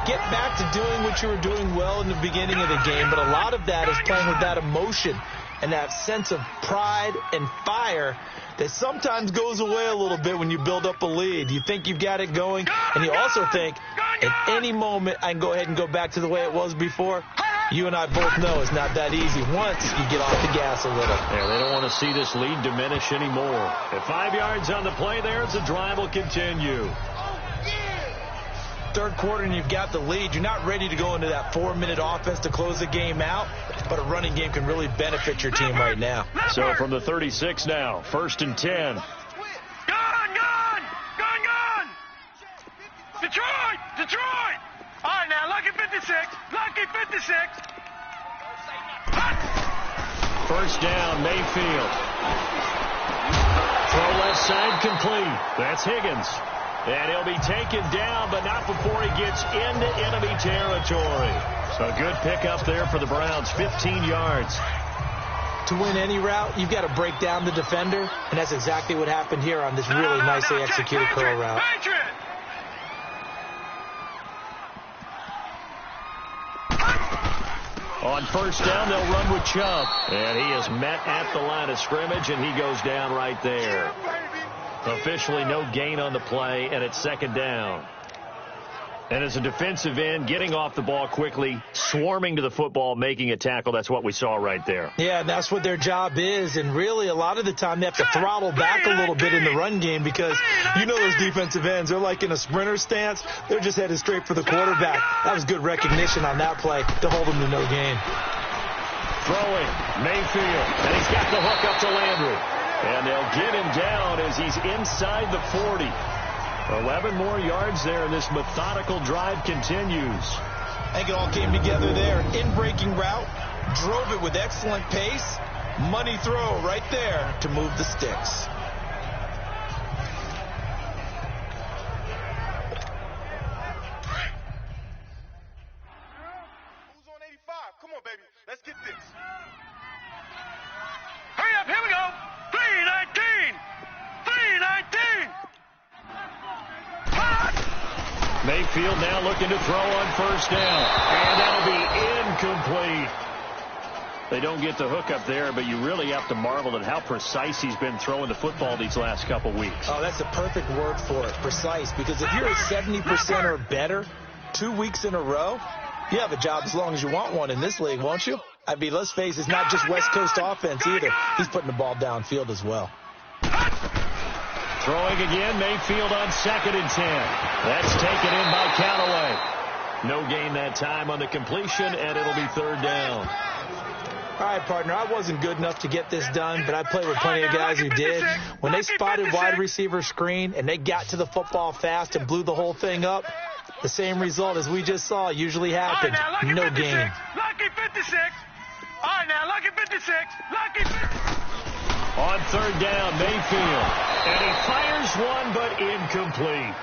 Get back to doing what you were doing well in the beginning of the game, but a lot of that is playing with that emotion and that sense of pride and fire that sometimes goes away a little bit when you build up a lead. You think you've got it going, and you also think at any moment I can go ahead and go back to the way it was before. You and I both know it's not that easy once you get off the gas a little. Yeah, they don't want to see this lead diminish anymore. At 5 yards on the play there, as the drive will continue. Third quarter and you've got the lead. You're not ready to go into that 4-minute offense to close the game out, but a running game can really benefit your team right now. So from the 36 now, 1st and 10. Gone! Detroit! All right, now, lucky 56. First down, Mayfield. Throw left side complete. That's Higgins. And he'll be taken down, but not before he gets into enemy territory. So good pickup there for the Browns, 15 yards. To win any route, you've got to break down the defender, and that's exactly what happened here on this really nicely executed curl route. On first down, they'll run with Chubb. And he is met at the line of scrimmage, and he goes down right there. Officially no gain on the play, and it's 2nd down. And as a defensive end, getting off the ball quickly, swarming to the football, making a tackle, that's what we saw right there. Yeah, that's what their job is, and really a lot of the time they have to throttle back a little bit in the run game because you know those defensive ends, they're like in a sprinter stance. They're just headed straight for the quarterback. That was good recognition on that play to hold them to no gain. Throwing, Mayfield, and he's got the hook up to Landry. And they'll get him down as he's inside the 40. 11 more yards there, and this methodical drive continues. I think it all came together there. In-breaking route, drove it with excellent pace. Money throw right there to move the sticks. Who's on 85? Come on, baby. Let's get this. Hurry up. Here we go. 319. Mayfield now looking to throw on first down. And that'll be incomplete. They don't get the hook up there, but you really have to marvel at how precise he's been throwing the football these last couple weeks. Oh, that's the perfect word for it, precise. Because if you're at 70% or better 2 weeks in a row, you have a job as long as you want one in this league, won't you? I mean, let's face it, it's not just West Coast offense either. He's putting the ball downfield as well. Throwing again, Mayfield on 2nd and 10. That's taken in by Callaway. No gain that time on the completion, and it'll be third down. All right, partner, I wasn't good enough to get this done, but I played with plenty of guys who did. When they spotted wide receiver screen and they got to the football fast and blew the whole thing up, the same result as we just saw usually happened. No gain. Lucky 56. All right, now, lucky 56. Lucky 56. On third down, Mayfield. And he fires one, but incomplete.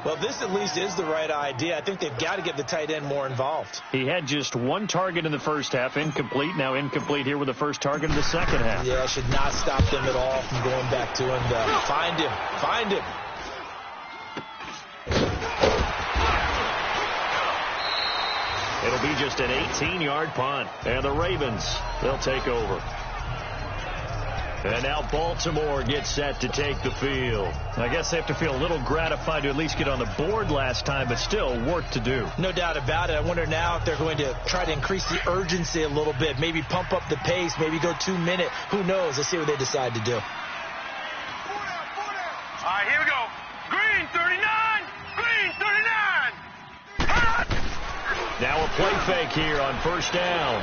Well, this at least is the right idea. I think they've got to get the tight end more involved. He had just one target in the first half, incomplete. Now incomplete here with the first target in the second half. Yeah, should not stop them at all from going back to him. Find him. Find him. It'll be just an 18-yard punt. And the Ravens, they'll take over. And now Baltimore gets set to take the field. I guess they have to feel a little gratified to at least get on the board last time, but still work to do. No doubt about it. I wonder now if they're going to try to increase the urgency a little bit, maybe pump up the pace, maybe go 2-minute. Who knows? Let's see what they decide to do. All right, here we go. Green 39. Green 39. Now a play fake here on first down.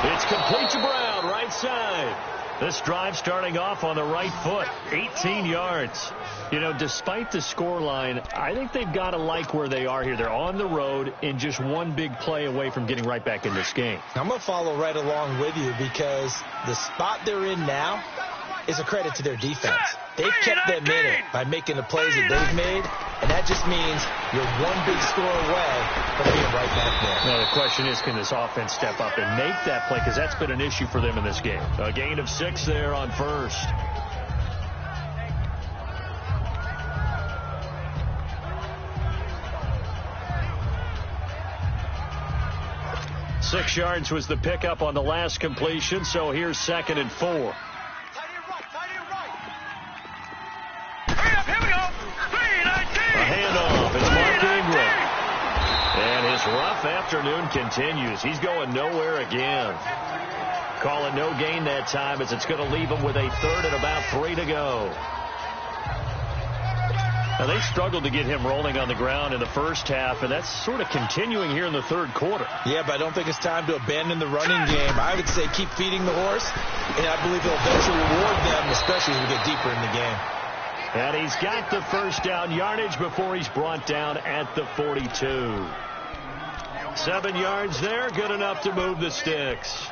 It's complete to Brown, right side. This drive starting off on the right foot, 18 yards. You know, despite the scoreline, I think they've got to like where they are here. They're on the road and just one big play away from getting right back in this game. I'm going to follow right along with you because the spot they're in now is a credit to their defense. They've kept them in it by making the plays that they've made, and that just means you're one big score away from being right back there. Now, the question is, can this offense step up and make that play? Because that's been an issue for them in this game. A gain of 6 there on first. Six yards was the pickup on the last completion, so here's 2nd and 4. Handoff. It's Mark Ingram. And his rough afternoon continues. He's going nowhere again. Call it no gain that time as it's going to leave him with a third and about 3 to go. Now, they struggled to get him rolling on the ground in the first half, and that's sort of continuing here in the third quarter. Yeah, but I don't think it's time to abandon the running game. I would say keep feeding the horse, and I believe he'll eventually reward them, especially as we get deeper in the game. And he's got the first down yardage before he's brought down at the 42. 7 yards there, good enough to move the sticks.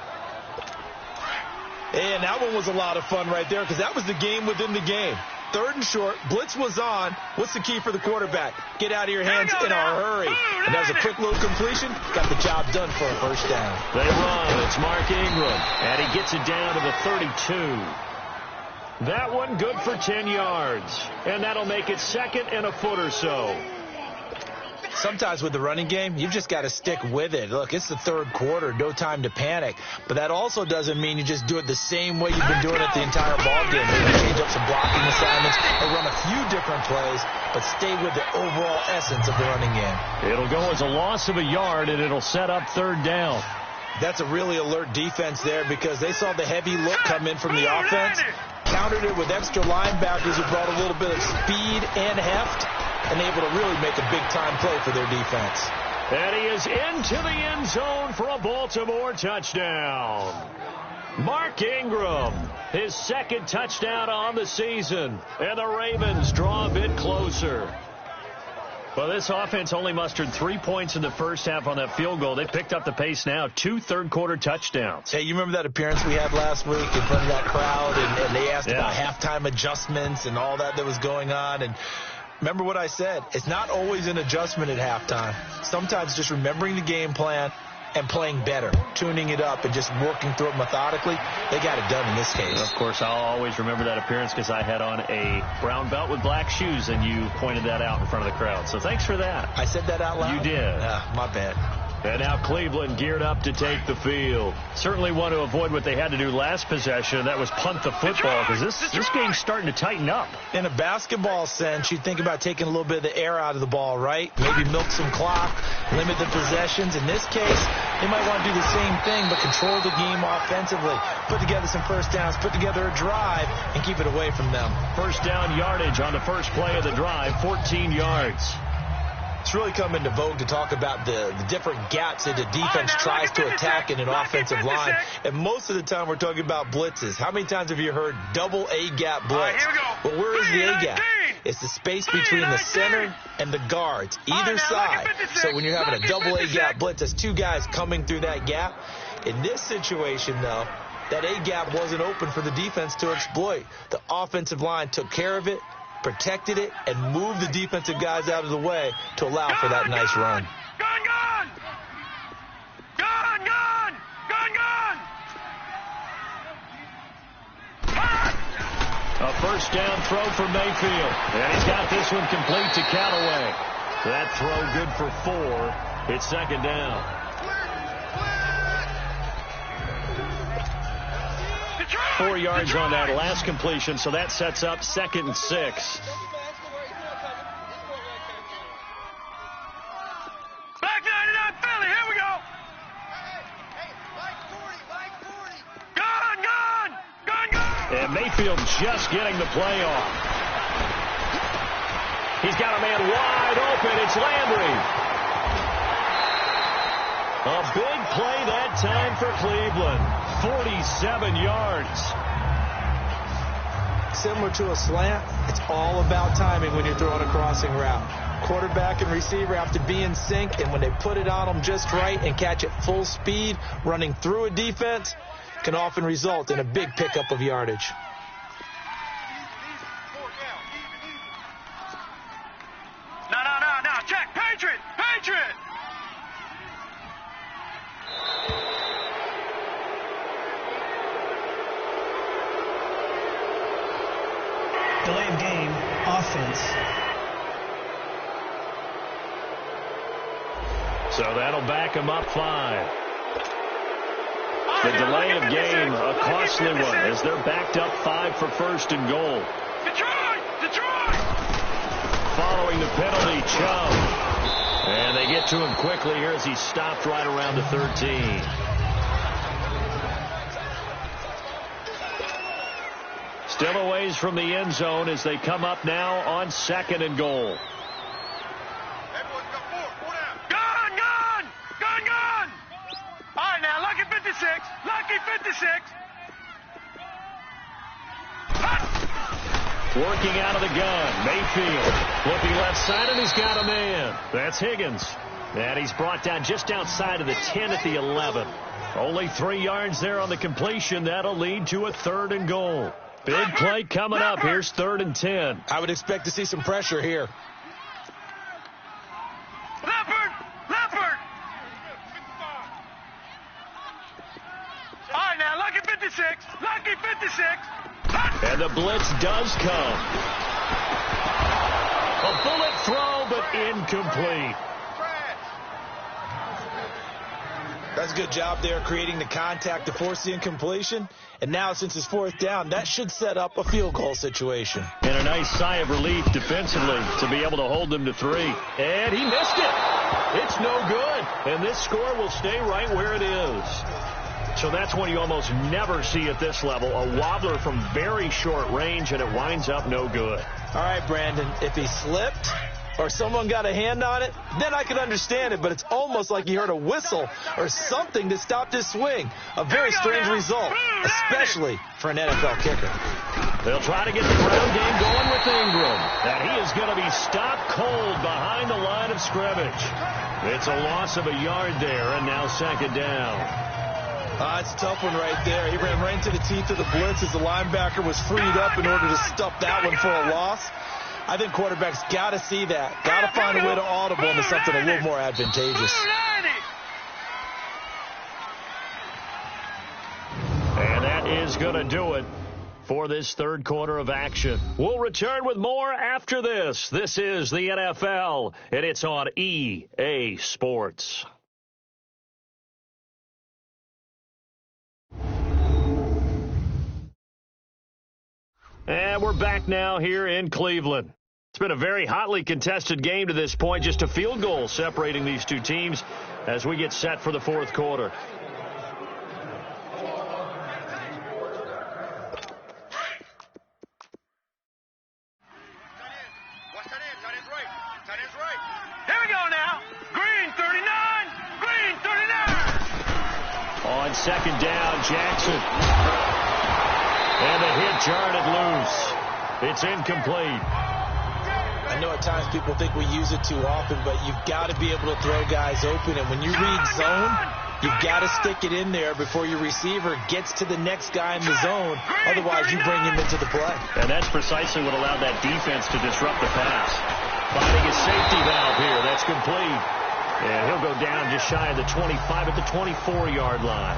And that one was a lot of fun right there because that was the game within the game. 3rd and short, blitz was on. What's the key for the quarterback? Get out of your hands in a hurry. And that was a quick little completion. Got the job done for a first down. They run. It's Mark Ingram. And he gets it down to the 32. That one good for 10 yards. And that'll make it 2nd and a foot or so. Sometimes with the running game, you've just got to stick with it. Look, it's the 3rd quarter, no time to panic. But that also doesn't mean you just do it the same way you've been doing it the entire ballgame. Maybe change up some blocking assignments or run a few different plays, but stay with the overall essence of the running game. It'll go as a loss of a yard, and it'll set up 3rd down. That's a really alert defense there because they saw the heavy look come in from the offense, countered it with extra linebackers who brought a little bit of speed and heft, and able to really make a big-time play for their defense. And he is into the end zone for a Baltimore touchdown. Mark Ingram, his 2nd touchdown on the season, and the Ravens draw a bit closer. Well, this offense only mustered 3 points in the first half on that field goal. They picked up the pace now, 2 third-quarter touchdowns. Hey, you remember that appearance we had last week in front of that crowd, and they asked about halftime adjustments and all that was going on, and remember what I said. It's not always an adjustment at halftime. Sometimes just remembering the game plan and playing better, tuning it up and just working through it methodically. They got it done in this case. Of course, I'll always remember that appearance because I had on a brown belt with black shoes, and you pointed that out in front of the crowd. So thanks for that. I said that out loud? You did. My bad. And now Cleveland geared up to take the field. Certainly want to avoid what they had to do last possession. That was punt the football, because this game's starting to tighten up. In a basketball sense, you'd think about taking a little bit of the air out of the ball, right? Maybe milk some clock, limit the possessions. In this case, they might want to do the same thing, but control the game offensively. Put together some first downs, put together a drive, and keep it away from them. First down yardage on the first play of the drive, 14 yards. It's really come into vogue to talk about the different gaps that the defense tries to attack in an offensive line. And most of the time we're talking about blitzes. How many times have you heard double A-gap blitz? Well, where is the A-gap? It's the space between the center and the guards, either side. So when you're having a double A-gap blitz, there's two guys coming through that gap. In this situation, though, that A-gap wasn't open for the defense to exploit. The offensive line took care of it, protected it, and moved the defensive guys out of the way to allow for that nice run. Gone, gone! Gone, gone! Gone, gone! A first down throw for Mayfield. And he's got this one complete to Callaway. That throw good for 4. It's second down. 4 yards on that last completion, so that sets up 2nd and 6. Back 99 Philly, here we go! Gone, gone! Gone, gone! And Mayfield just getting the play off. He's got a man wide open. It's Landry. A big play that time for Cleveland. 47 yards. Similar to a slant, it's all about timing when you're throwing a crossing route. Quarterback and receiver have to be in sync, and when they put it on them just right and catch it full speed, running through a defense, can often result in a big pickup of yardage. No, check, Patriot! Patriot! Delay of game, offense. So that'll back him up 5. The delay of game, a costly one, as they're backed up 5 for 1st and goal. Detroit! Following the penalty, Chubb. And they get to him quickly here as he stopped right around the 13. Still a ways from the end zone as they come up now on 2nd and goal. Gone! All right, now, lucky 56. Lucky 56. Working out of the gun, Mayfield looking left side, and he's got a man. That's Higgins. And he's brought down just outside of the 10 at the 11. Only 3 yards there on the completion. That'll lead to a 3rd and goal. Big play coming up. Here's 3rd and 10. I would expect to see some pressure here. Leopard! All right, now, lucky 56. Lucky 56. And the blitz does come. A bullet throw, but incomplete. That's a good job there creating the contact to force the incompletion. And now, since it's 4th down, that should set up a field goal situation. And a nice sigh of relief defensively to be able to hold them to 3. And he missed it. It's no good. And this score will stay right where it is. So that's one you almost never see at this level. A wobbler from very short range, and it winds up no good. All right, Brandon, if he slipped or someone got a hand on it, then I could understand it. But it's almost like he heard a whistle or something that stopped his swing. A very strange result, especially for an NFL kicker. They'll try to get the ground game going with Ingram. And he is going to be stopped cold behind the line of scrimmage. It's a loss of a yard there, and now 2nd down. It's a tough one right there. He ran right into the teeth of the blitz as the linebacker was freed up in order to stuff that one for a loss. I think quarterbacks got to see that. Got to find a way to audible into something a little more advantageous. And that is going to do it for this 3rd quarter of action. We'll return with more after this. This is the NFL, and it's on EA Sports. And we're back now here in Cleveland. It's been a very hotly contested game to this point. Just a field goal separating these two teams as we get set for the fourth quarter. Here we go now. Green 39. Green 39. On second down, Jackson. And the hit jarred it loose. It's incomplete. I know at times people think we use it too often, but you've got to be able to throw guys open. And when you read zone, you've got to stick it in there before your receiver gets to the next guy in the zone. Otherwise, you bring him into the play. And that's precisely what allowed that defense to disrupt the pass. Finding a safety valve here. That's complete. And he'll go down just shy of the 25 at the 24-yard line.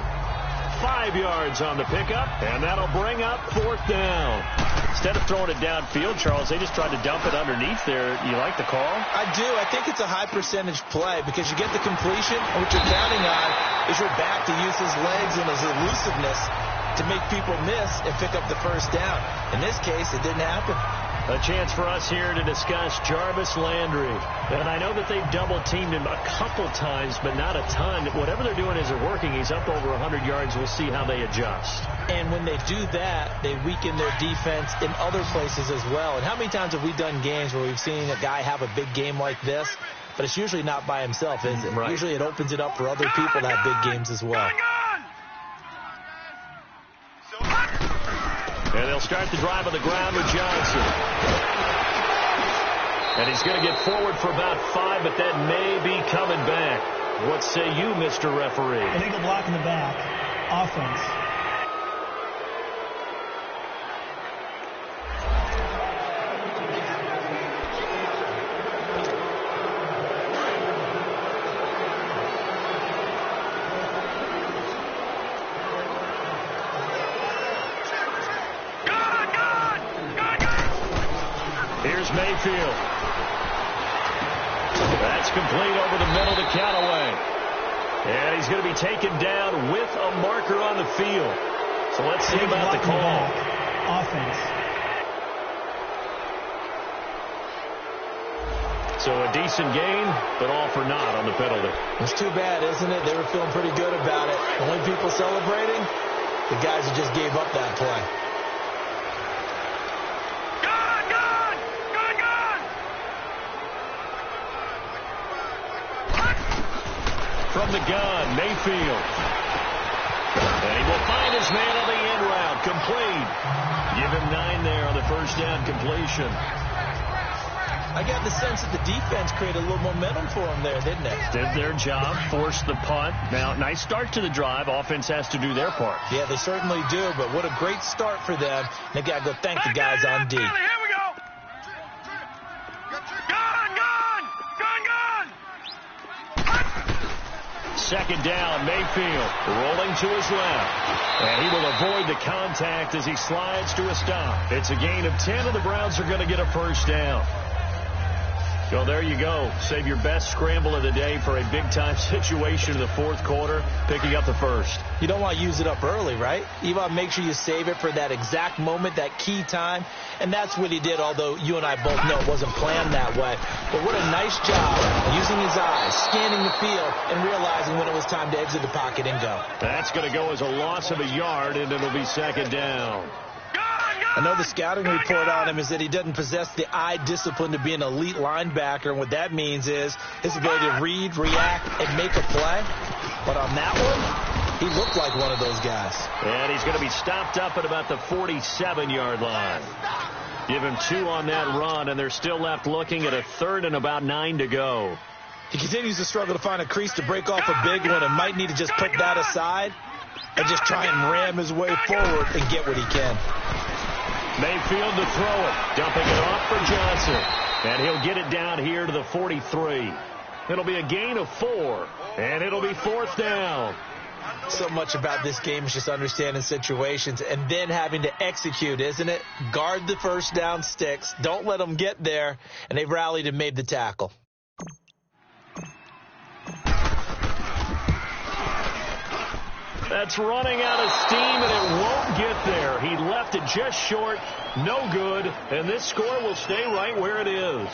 5 yards on the pickup, and that'll bring up fourth down. Instead of throwing it downfield, Charles, they just tried to dump it underneath there. You like the call? I do. I think it's a high percentage play because you get the completion, and what you're counting on is your back to use his legs and his elusiveness to make people miss and pick up the first down. In this case, it didn't happen. A chance for us here to discuss Jarvis Landry. And I know that they've double-teamed him a couple times, but not a ton. Whatever they're doing isn't working. He's up over 100 yards. We'll see how they adjust. And when they do that, they weaken their defense in other places as well. And how many times have we done games where we've seen a guy have a big game like this, but it's usually not by himself, is it? Right. Usually it opens it up for other people to have big games as well. And they'll start the drive on the ground with Johnson. And he's going to get forward for about 5, but that may be coming back. What say you, Mr. Referee? Illegal block in the back. Offense. Here's Mayfield. That's complete over the middle to Callaway. And he's going to be taken down with a marker on the field. So let's see about the call. Offense. So a decent gain, but all for naught on the penalty. It's too bad, isn't it? They were feeling pretty good about it. The only people celebrating, the guys who just gave up that play. From the gun, Mayfield. And he will find his man on the end route. Complete. Give him 9 there on the first down completion. I got the sense that the defense created a little momentum for them there, didn't it? Did their job, forced the punt. Now, nice start to the drive. Offense has to do their part. Yeah, they certainly do, but what a great start for them. They got to go thank the guys on D. Here we go. Second down, Mayfield rolling to his left. And he will avoid the contact as he slides to a stop. It's a gain of 10, and the Browns are going to get a first down. So there you go. Save your best scramble of the day for a big-time situation in the fourth quarter, picking up the first. You don't want to use it up early, right? You want to make sure you save it for that exact moment, that key time. And that's what he did, although you and I both know it wasn't planned that way. But what a nice job using his eyes, scanning the field, and realizing when it was time to exit the pocket and go. That's going to go as a loss of a yard, and it'll be second down. I know the scouting report on him is that he doesn't possess the eye discipline to be an elite linebacker, and what that means is his ability to read, react, and make a play. But on that one, he looked like one of those guys. And he's going to be stopped up at about the 47-yard line. Give him 2 on that run, and they're still left looking at a 3rd and about 9 to go. He continues to struggle to find a crease to break off a big one and might need to just put that aside and just try and ram his way forward and get what he can. Mayfield to throw it, dumping it off for Johnson. And he'll get it down here to the 43. It'll be a gain of 4, and it'll be fourth down. So much about this game is just understanding situations and then having to execute, isn't it? Guard the first down sticks. Don't let them get there. And they've rallied and made the tackle. That's running out of steam, and it won't get there. He left lifted just short, no good, and this score will stay right where it is.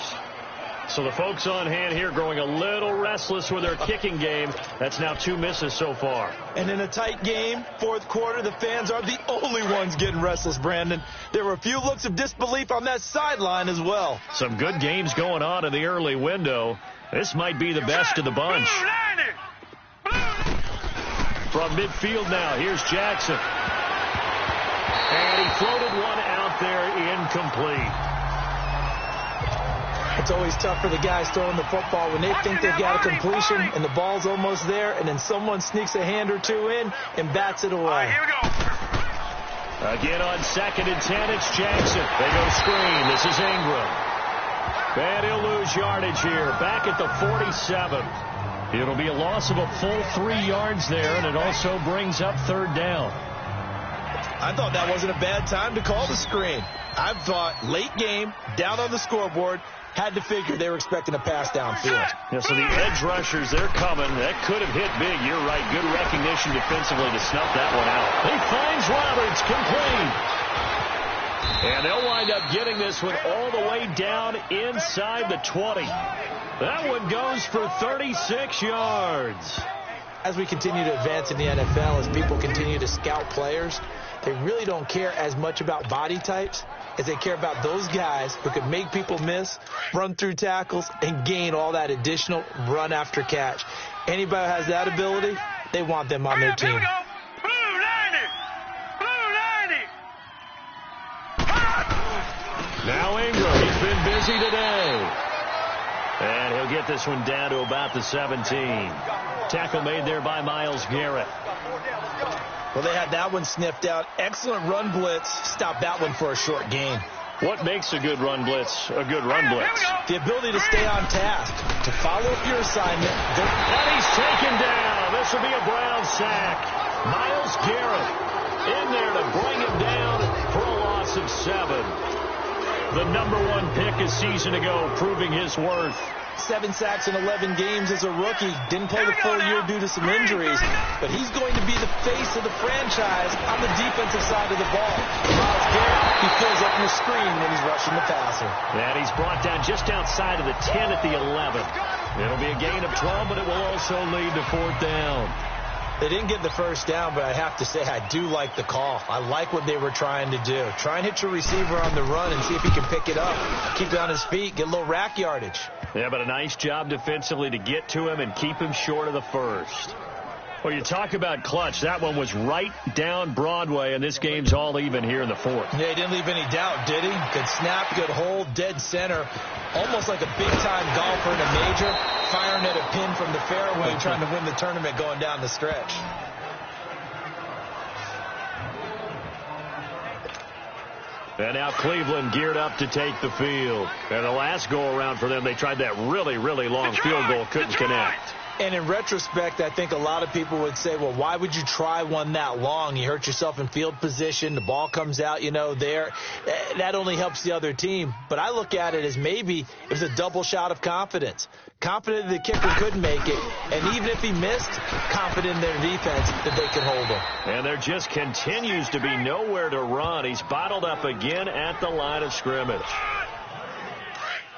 So the folks on hand here growing a little restless with their kicking game. That's now 2 misses so far. And in a tight game, fourth quarter, the fans are the only ones getting restless, Brandon. There were a few looks of disbelief on that sideline as well. Some good games going on in the early window. This might be the best of the bunch. From midfield now, here's Jackson. And he floated one out there incomplete. It's always tough for the guys throwing the football when they think they've got a completion and the ball's almost there, and then someone sneaks a hand or two in and bats it away. Here we go. Again on 2nd and 10, it's Jackson. They go screen. This is Ingram. And he'll lose yardage here. Back at the 47. It'll be a loss of a full 3 yards there, and it also brings up 3rd down. I thought that wasn't a bad time to call the screen. I thought late game, down on the scoreboard, had to figure they were expecting a pass downfield. Yeah, so the edge rushers, they're coming. That could have hit big. You're right. Good recognition defensively to snuff that one out. He finds Roberts, complete. And they'll wind up getting this one all the way down inside the 20. That one goes for 36 yards. As we continue to advance in the NFL, as people continue to scout players, they really don't care as much about body types as they care about those guys who can make people miss, run through tackles, and gain all that additional run after catch. Anybody who has that ability, they want them on their team. Here we go. Blue 90. Blue 90. Now Ingram, he's been busy today. And he'll get this one down to about the 17. Tackle made there by Myles Garrett. Well, they had that one sniffed out. Excellent run blitz. Stopped that one for a short gain. What makes a good run blitz a good run blitz? The ability to stay on task, to follow up your assignment. And he's taken down. This will be a Brown sack. Myles Garrett in there to bring him down for a loss of 7. The #1 pick a season ago, proving his worth. 7 sacks in 11 games as a rookie. Didn't play the full year due to some injuries. But he's going to be the face of the franchise on the defensive side of the ball. Myles Garrett, he fills up your screen when he's rushing the passer. And he's brought down just outside of the 10 at the 11. It'll be a gain of 12, but it will also lead to 4th down. They didn't get the first down, but I have to say I do like the call. I like what they were trying to do. Try and hit your receiver on the run and see if he can pick it up. Keep it on his feet, get a little rack yardage. Yeah, but a nice job defensively to get to him and keep him short of the first. Well, you talk about clutch. That one was right down Broadway, and this game's all even here in the 4th. Yeah, he didn't leave any doubt, did he? Good snap, good hold, dead center. Almost like a big-time golfer in a major, firing at a pin from the fairway, trying to win the tournament going down the stretch. And now Cleveland geared up to take the field. And the last go-around for them, they tried that really, really long field goal, couldn't connect. And in retrospect, I think a lot of people would say, well, why would you try one that long? You hurt yourself in field position. The ball comes out, there. That only helps the other team. But I look at it as maybe it was a double shot of confidence. Confident the kicker could make it. And even if he missed, confident in their defense that they could hold him. And there just continues to be nowhere to run. He's bottled up again at the line of scrimmage.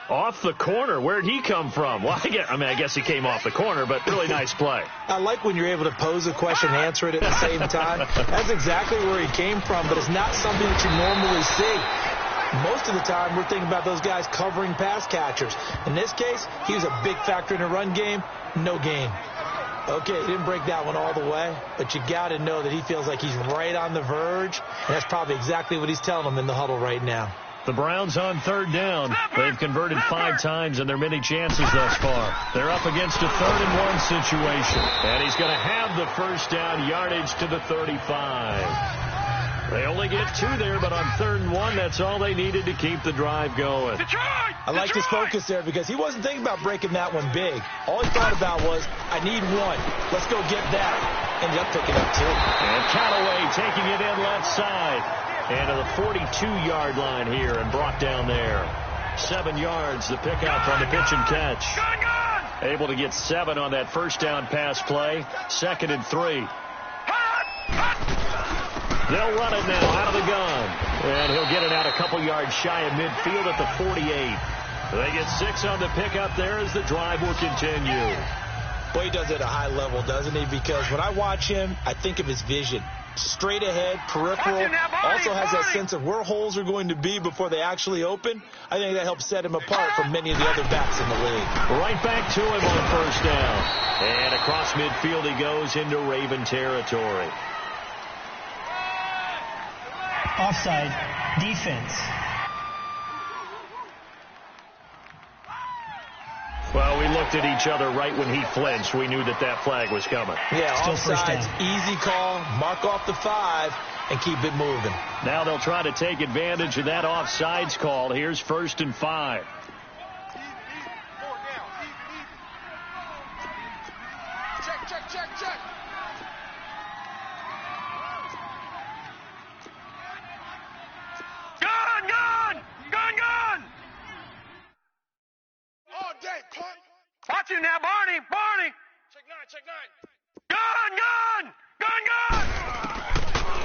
Off the corner. Where'd he come from? Well, I guess he came off the corner, but really nice play. I like when you're able to pose a question and answer it at the same time. That's exactly where he came from, but it's not something that you normally see. Most of the time, we're thinking about those guys covering pass catchers. In this case, he was a big factor in the run game. No gain. Okay, he didn't break that one all the way, but you got to know that he feels like he's right on the verge, and that's probably exactly what he's telling them in the huddle right now. The Browns on 3rd down. They've converted 5 times in their many chances thus far. They're up against a 3rd and 1 situation. And he's going to have the first down, yardage to the 35. They only get 2 there, but on 3rd and 1, that's all they needed to keep the drive going. I liked his focus there because he wasn't thinking about breaking that one big. All he thought about was, I need 1. Let's go get that. Ended up picking up 2. And Callaway taking it in left side. And to the 42-yard line here and brought down there. 7 yards, the pickup on the pitch and catch. Able to get 7 on that first down pass play. 2nd and 3. They'll run it now out of the gun. And he'll get it out a couple yards shy of midfield at the 48. They get 6 on the pickup there as the drive will continue. Well, he does it at a high level, doesn't he? Because when I watch him, I think of his vision. Straight ahead, peripheral, also has that sense of where holes are going to be before they actually open. I think that helps set him apart from many of the other backs in the league. Right back to him on first down. And across midfield he goes into Raven territory. Offside. Defense. Well, we looked at each other right when he flinched. We knew that flag was coming. Yeah, Still offsides, easy call, mark off the 5, and keep it moving. Now they'll try to take advantage of that offsides call. Here's 1st and 5. Check. Gun! All day, punk. Watch you now, Barney. Check 9. Gun!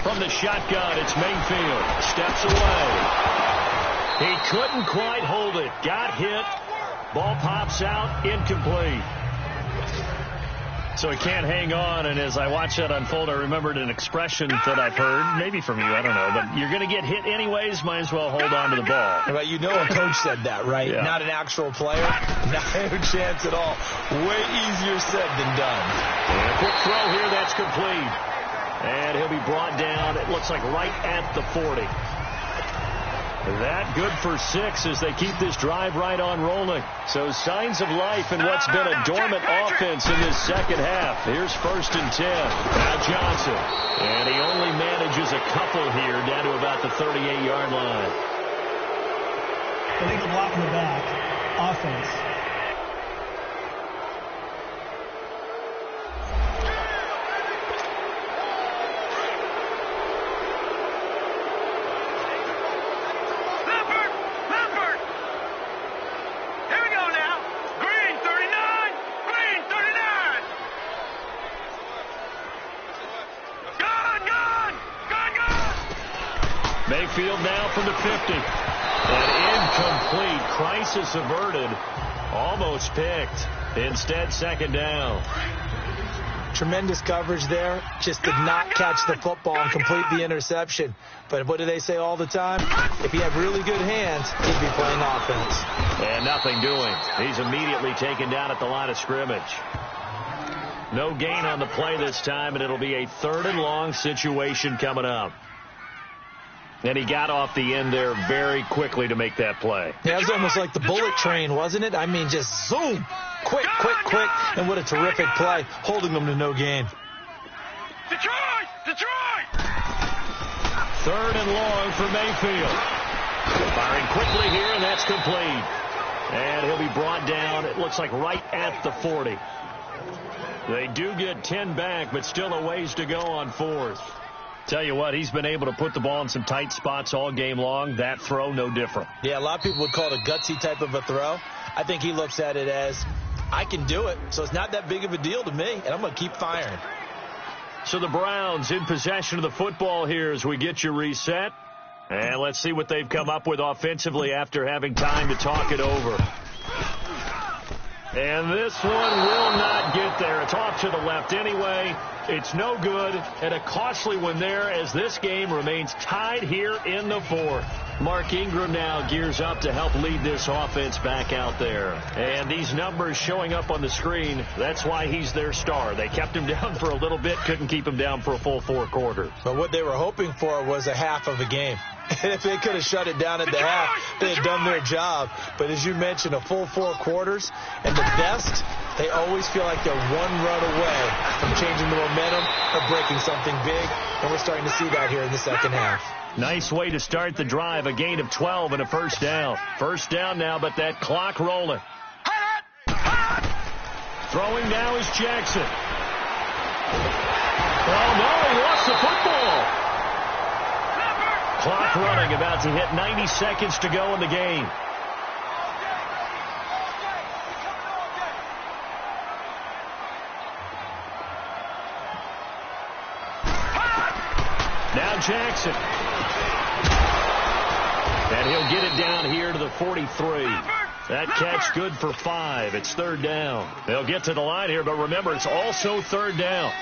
From the shotgun, it's Mayfield. Steps away. He couldn't quite hold it. Got hit. Ball pops out. Incomplete. So he can't hang on, and as I watch that unfold, I remembered an expression that I've heard, maybe from you, I don't know, but you're going to get hit anyways, might as well hold on to the ball. Right, you know a coach said that, right? Yeah. Not an actual player. Not a chance at all. Way easier said than done. And a quick throw here, that's complete. And he'll be brought down, it looks like right at the 40. That good for 6 as they keep this drive right on rolling. So signs of life in what's been a dormant offense in this second half. Here's 1st and 10. Now Johnson. And he only manages a couple here down to about the 38-yard line. Illegal block in the back. Offense. Mayfield now from the 50. And incomplete. Crisis averted. Almost picked. Instead, 2nd down. Tremendous coverage there. Just did not catch the football and complete the interception. But what do they say all the time? If he had really good hands, he'd be playing offense. And nothing doing. He's immediately taken down at the line of scrimmage. No gain on the play this time, and it'll be a 3rd and long situation coming up. And he got off the end there very quickly to make that play. Yeah, it was almost like the bullet train, wasn't it? I mean, just zoom. Quick. And what a terrific play, holding them to no gain. Detroit! 3rd and long for Mayfield. Firing quickly here, and that's complete. And he'll be brought down, it looks like right at the 40. They do get 10 back, but still a ways to go on 4th. Tell you what, he's been able to put the ball in some tight spots all game long. That throw, no different. Yeah, a lot of people would call it a gutsy type of a throw. I think he looks at it as, I can do it, so it's not that big of a deal to me, and I'm going to keep firing. So the Browns in possession of the football here as we get you reset. And let's see what they've come up with offensively after having time to talk it over. And this one will not get there. It's off to the left anyway. It's no good, and a costly one there as this game remains tied here in the 4th. Mark Ingram now gears up to help lead this offense back out there. And these numbers showing up on the screen, that's why he's their star. They kept him down for a little bit, couldn't keep him down for a full 4 quarters. But what they were hoping for was a half of a game. If they could have shut it down at the half, they had done their job. But as you mentioned, a full 4 quarters, and the best, they always feel like they're one run away from changing the momentum or breaking something big, and we're starting to see that here in the second half. Nice way to start the drive, a gain of 12 and a 1st down. 1st down now, but that clock rolling. Throwing now is Jackson. Oh, no, he lost the football. Clock running, about to hit 90 seconds to go in the game. Now Jackson. And he'll get it down here to the 43. That catch good for 5. It's third down. They'll get to the line here, but remember, it's also third down.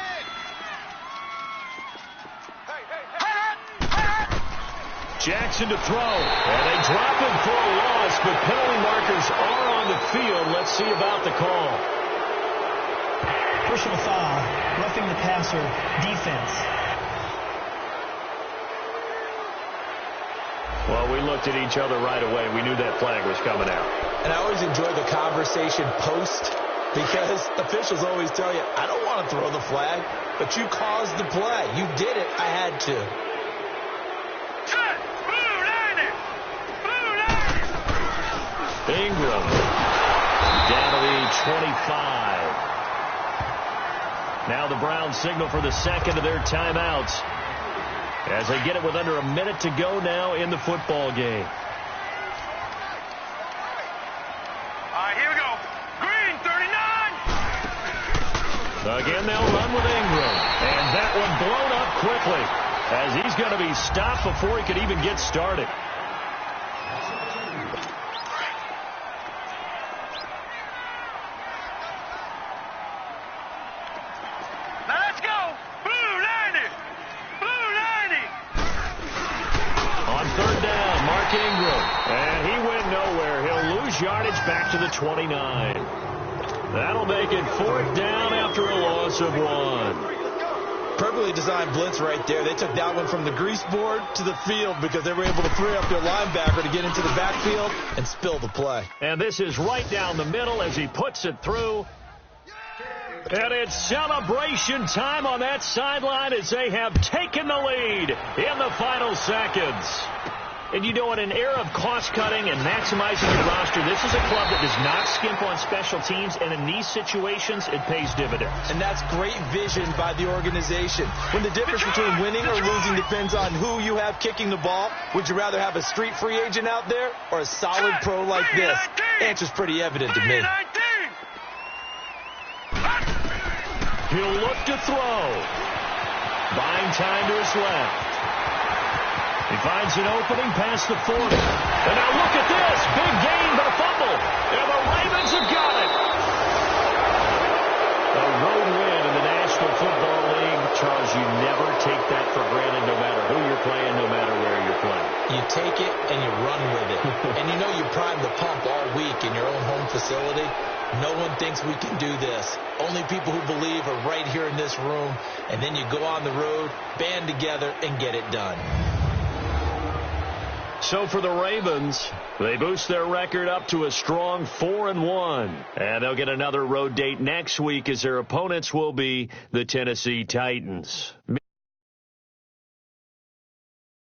Jackson to throw. And they drop him for a loss, but penalty markers are on the field. Let's see about the call. Personal foul, roughing the passer, defense. Well, we looked at each other right away. We knew that flag was coming out. And I always enjoy the conversation post because officials always tell you, I don't want to throw the flag, but you caused the play. You did it. I had to. Ingram down to the 25. Now the Browns signal for the second of their timeouts as they get it with under a minute to go now in the football game. All right, here we go. Green, 39. Again, they'll run with Ingram. And that one blown up quickly as he's going to be stopped before he could even get started. Yardage back to the 29. That'll make it fourth down after a loss of 1. Perfectly designed blitz right there. They took that one from the grease board to the field because they were able to free up their linebacker to get into the backfield and spill the play. And this is right down the middle as he puts it through. And it's celebration time on that sideline as they have taken the lead in the final seconds. And you know, in an era of cost-cutting and maximizing your roster, this is a club that does not skimp on special teams, and in these situations, it pays dividends. And that's great vision by the organization. When the difference between winning or losing depends on who you have kicking the ball, would you rather have a street free agent out there or a solid pro like this? Answer's pretty evident to me. He'll look to throw. Buying time to his left. He finds an opening past the 40. And now look at this. Big gain, but a fumble. And the Ravens have got it. A road win in the National Football League. Charles, you never take that for granted no matter who you're playing, no matter where you're playing. You take it and you run with it. And you know you prime the pump all week in your own home facility. No one thinks we can do this. Only people who believe are right here in this room. And then you go on the road, band together, and get it done. So for the Ravens, they boost their record up to a strong 4-1. And they'll get another road date next week as their opponents will be the Tennessee Titans.